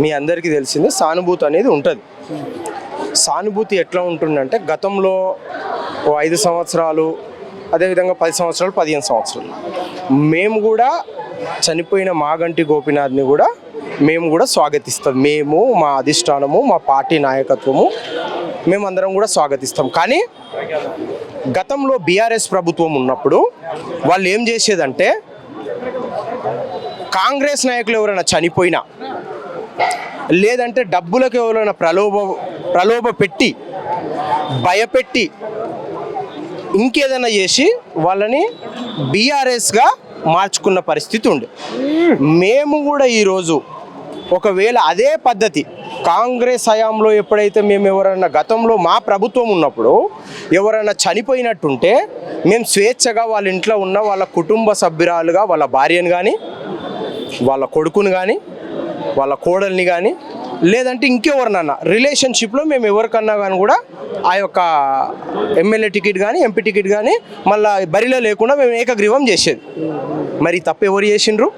మీ అందరికీ తెలిసిందే. సానుభూతి అనేది ఉంటుంది. సానుభూతి ఎట్లా ఉంటుందంటే గతంలో 5 సంవత్సరాలు, అదేవిధంగా 10 సంవత్సరాలు, 15 సంవత్సరాలు మేము కూడా చనిపోయిన మాగంటి గోపీనాథ్ని కూడా మేము కూడా స్వాగతిస్తాం. మేము, మా అధిష్టానము, మా పార్టీ నాయకత్వము మేమందరం కూడా స్వాగతిస్తాం. కానీ గతంలో బీఆర్ఎస్ ప్రభుత్వం ఉన్నప్పుడు వాళ్ళు ఏం చేసేదంటే కాంగ్రెస్ నాయకులు ఎవరైనా చనిపోయినా లేదంటే డబ్బులకు ఎవరైనా ప్రలోభ పెట్టి భయపెట్టి ఇంకేదైనా చేసి వాళ్ళని బీఆర్ఎస్గా మార్చుకున్న పరిస్థితి ఉండే. మేము కూడా ఈరోజు ఒకవేళ అదే పద్ధతి కాంగ్రెస్ హయాంలో ఎప్పుడైతే మేము ఎవరైనా గతంలో మా ప్రభుత్వం ఉన్నప్పుడు ఎవరైనా చనిపోయినట్టుంటే మేము స్వేచ్ఛగా వాళ్ళ ఇంట్లో ఉన్న వాళ్ళ కుటుంబ సభ్యురాలుగా వాళ్ళ భార్యను కానీ వాళ్ళ కొడుకుని కానీ వాళ్ళ కోడల్ని కానీ లేదంటే ఇంకెవరినన్నా రిలేషన్షిప్లో మేము ఎవరికన్నా కానీ కూడా ఆ యొక్క ఎమ్మెల్యే టికెట్ కానీ ఎంపీ టికెట్ కానీ మళ్ళీ బరిలో లేకుండా మేము ఏకగ్రీవం చేసేది. మరి తప్పు ఎవరు చేసిండ్రు?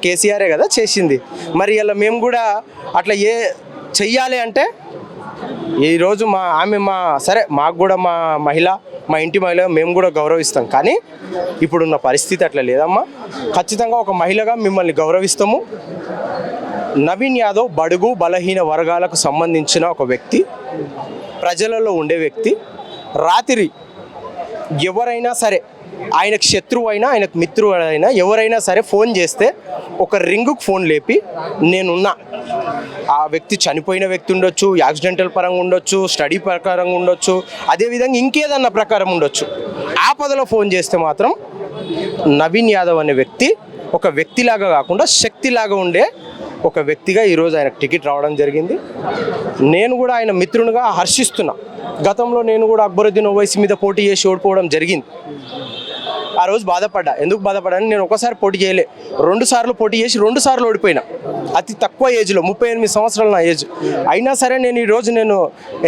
కేసీఆరే కదా చేసింది. మరి ఇలా మేము కూడా అట్లా చెయ్యాలి అంటే ఈరోజు సరే మాకు కూడా మా ఇంటి మహిళ మేము కూడా గౌరవిస్తాం. కానీ ఇప్పుడున్న పరిస్థితి అట్లా లేదమ్మా. ఖచ్చితంగా ఒక మహిళగా మిమ్మల్ని గౌరవిస్తాము. నవీన్ యాదవ్ బడుగు బలహీన వర్గాలకు సంబంధించిన ఒక వ్యక్తి, ప్రజలలో ఉండే వ్యక్తి. రాత్రి ఎవరైనా సరే, ఆయనకు శత్రువు అయినా ఆయనకు మిత్రువు అయినా ఎవరైనా సరే ఫోన్ చేస్తే ఒక రింగుకు ఫోన్ లేపి నేనున్నా. ఆ వ్యక్తి చనిపోయిన వ్యక్తి ఉండొచ్చు, యాక్సిడెంటల్ పరంగా ఉండొచ్చు, స్టడీ ప్రకారంగా ఉండొచ్చు, అదేవిధంగా ఇంకేదన్నా ప్రకారం ఉండొచ్చు. ఆపదలో ఫోన్ చేస్తే మాత్రం నవీన్ యాదవ్ అనే వ్యక్తి ఒక వ్యక్తిలాగా కాకుండా శక్తిలాగా ఉండే ఒక వ్యక్తిగా ఈరోజు ఆయనకు టికెట్ రావడం జరిగింది. నేను కూడా ఆయన మిత్రునిగా హర్షిస్తున్నా. గతంలో నేను కూడా అక్బరుద్దీన్ ఓవైసీ మీద పోటీ చేసి ఓడిపోవడం జరిగింది. ఆ రోజు బాధపడ్డా. ఎందుకు బాధపడ్డాను? నేను ఒకసారి పోటీ చేయలే, 2 సార్లు పోటీ చేసి 2 సార్లు ఓడిపోయినా. అతి తక్కువ ఏజ్లో 38 సంవత్సరాలు నా ఏజ్. అయినా సరే నేను ఈరోజు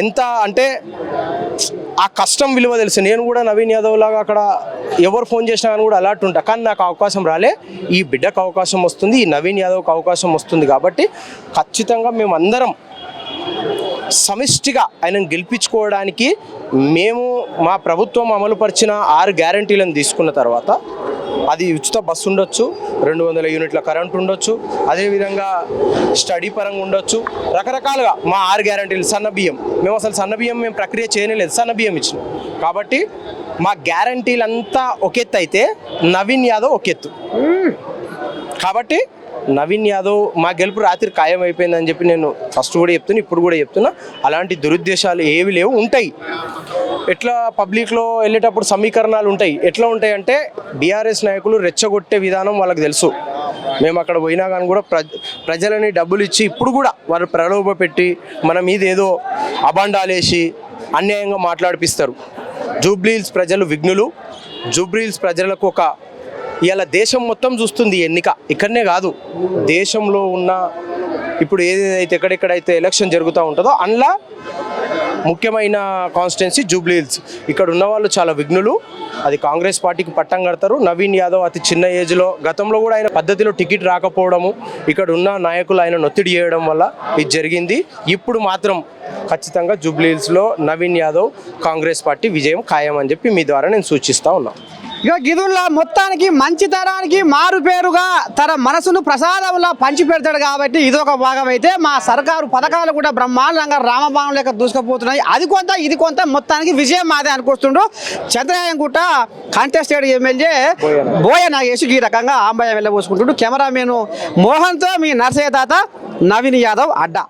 ఎంత అంటే ఆ కష్టం విలువ తెలుసు. నేను కూడా నవీన్ యాదవ్ లాగా అక్కడ ఎవరు ఫోన్ చేసినా కానీ కూడా అలాంటి ఉంటా. కానీ నాకు అవకాశం రాలే. ఈ బిడ్డకు అవకాశం వస్తుంది, ఈ నవీన్ యాదవ్కి అవకాశం వస్తుంది. కాబట్టి ఖచ్చితంగా మేము అందరం సమిష్టిగా ఆయనను గెలిపించుకోవడానికి మా ప్రభుత్వం అమలుపరిచిన 6 గ్యారంటీలను తీసుకున్న తర్వాత, అది ఉచిత బస్సు ఉండొచ్చు, 200 యూనిట్ల కరెంట్ ఉండొచ్చు, అదేవిధంగా స్టడీ పరంగా ఉండొచ్చు, రకరకాలుగా మా 6 గ్యారంటీలు. సన్న బియ్యం మేము అసలు సన్న బియ్యం మేము ప్రక్రియ చేయలేదు, సన్న బియ్యం ఇచ్చినాం. కాబట్టి మా గ్యారంటీలంతా ఒక ఎత్తు అయితే నవీన్ యాదవ్ ఒక ఎత్తు. కాబట్టి నవీన్ యాదవ్ మా గెలుపు రాత్రి ఖాయం అయిపోయిందని చెప్పి నేను ఫస్ట్ కూడా చెప్తున్నా, ఇప్పుడు కూడా చెప్తున్నా. అలాంటి దురుద్దేశాలు ఏవి లేవు. ఉంటాయి, ఎట్లా పబ్లిక్లో వెళ్ళేటప్పుడు సమీకరణాలు ఉంటాయి. ఎట్లా ఉంటాయి అంటే బీఆర్ఎస్ నాయకులు రెచ్చగొట్టే విధానం వాళ్ళకి తెలుసు. మేము అక్కడ పోయినా కానీ కూడా ప్రజలని డబ్బులు ఇచ్చి ఇప్పుడు కూడా వాళ్ళు ప్రలోభ పెట్టి మన మీద ఏదో అబాండాలేసి అన్యాయంగా మాట్లాడిపిస్తారు. జూబ్లీహిల్స్ ప్రజలు విఘ్నులు. జూబ్లీహిల్స్ ప్రజలకు ఇలా దేశం మొత్తం చూస్తుంది ఎన్నిక. ఇక్కడనే కాదు, దేశంలో ఉన్న ఇప్పుడు ఏదైతే ఎక్కడెక్కడైతే ఎలక్షన్ జరుగుతూ ఉంటుందో అందులో ముఖ్యమైన కాన్స్టిట్యున్సీ జూబ్లీహిల్స్. ఇక్కడ ఉన్న వాళ్ళు చాలా విఘ్నులు. అది కాంగ్రెస్ పార్టీకి పట్టం కడతారు. నవీన్ యాదవ్ అతి చిన్న ఏజ్లో, గతంలో కూడా ఆయన పద్ధతిలో టికెట్ రాకపోవడము, ఇక్కడ ఉన్న నాయకులు ఆయన ఒత్తిడి చేయడం వల్ల ఇది జరిగింది. ఇప్పుడు మాత్రం ఖచ్చితంగా జూబ్లీహిల్స్లో నవీన్ యాదవ్ కాంగ్రెస్ పార్టీ విజయం ఖాయం అని చెప్పి మీ ద్వారా నేను సూచిస్తూ ఉన్నాను. ఇక గిదుల్లా మొత్తానికి మంచి తరానికి మారు పేరుగా తన మనసును ప్రసాదంలా పంచి పెడతాడు. కాబట్టి ఇదొక భాగం అయితే మా సర్కారు పథకాలు కూడా బ్రహ్మాండంగా రామబాణం లేక దూసుకుపోతున్నాయి. అది కొంత ఇది కొంత, మొత్తానికి విజయం మాదే అనుకొస్తుండ్రు. చంద్రయాయంగుట్ట కంటెస్టెడ్ ఎమ్మెల్యే బోయ నాగేష్ ఈ రకంగా ఆంబయ్య వెళ్ళబోసుకుంటుండు. కెమెరామెన్ మోహన్తో మీ నర్సయ్య తాత, నవీన్ యాదవ్ అడ్డా.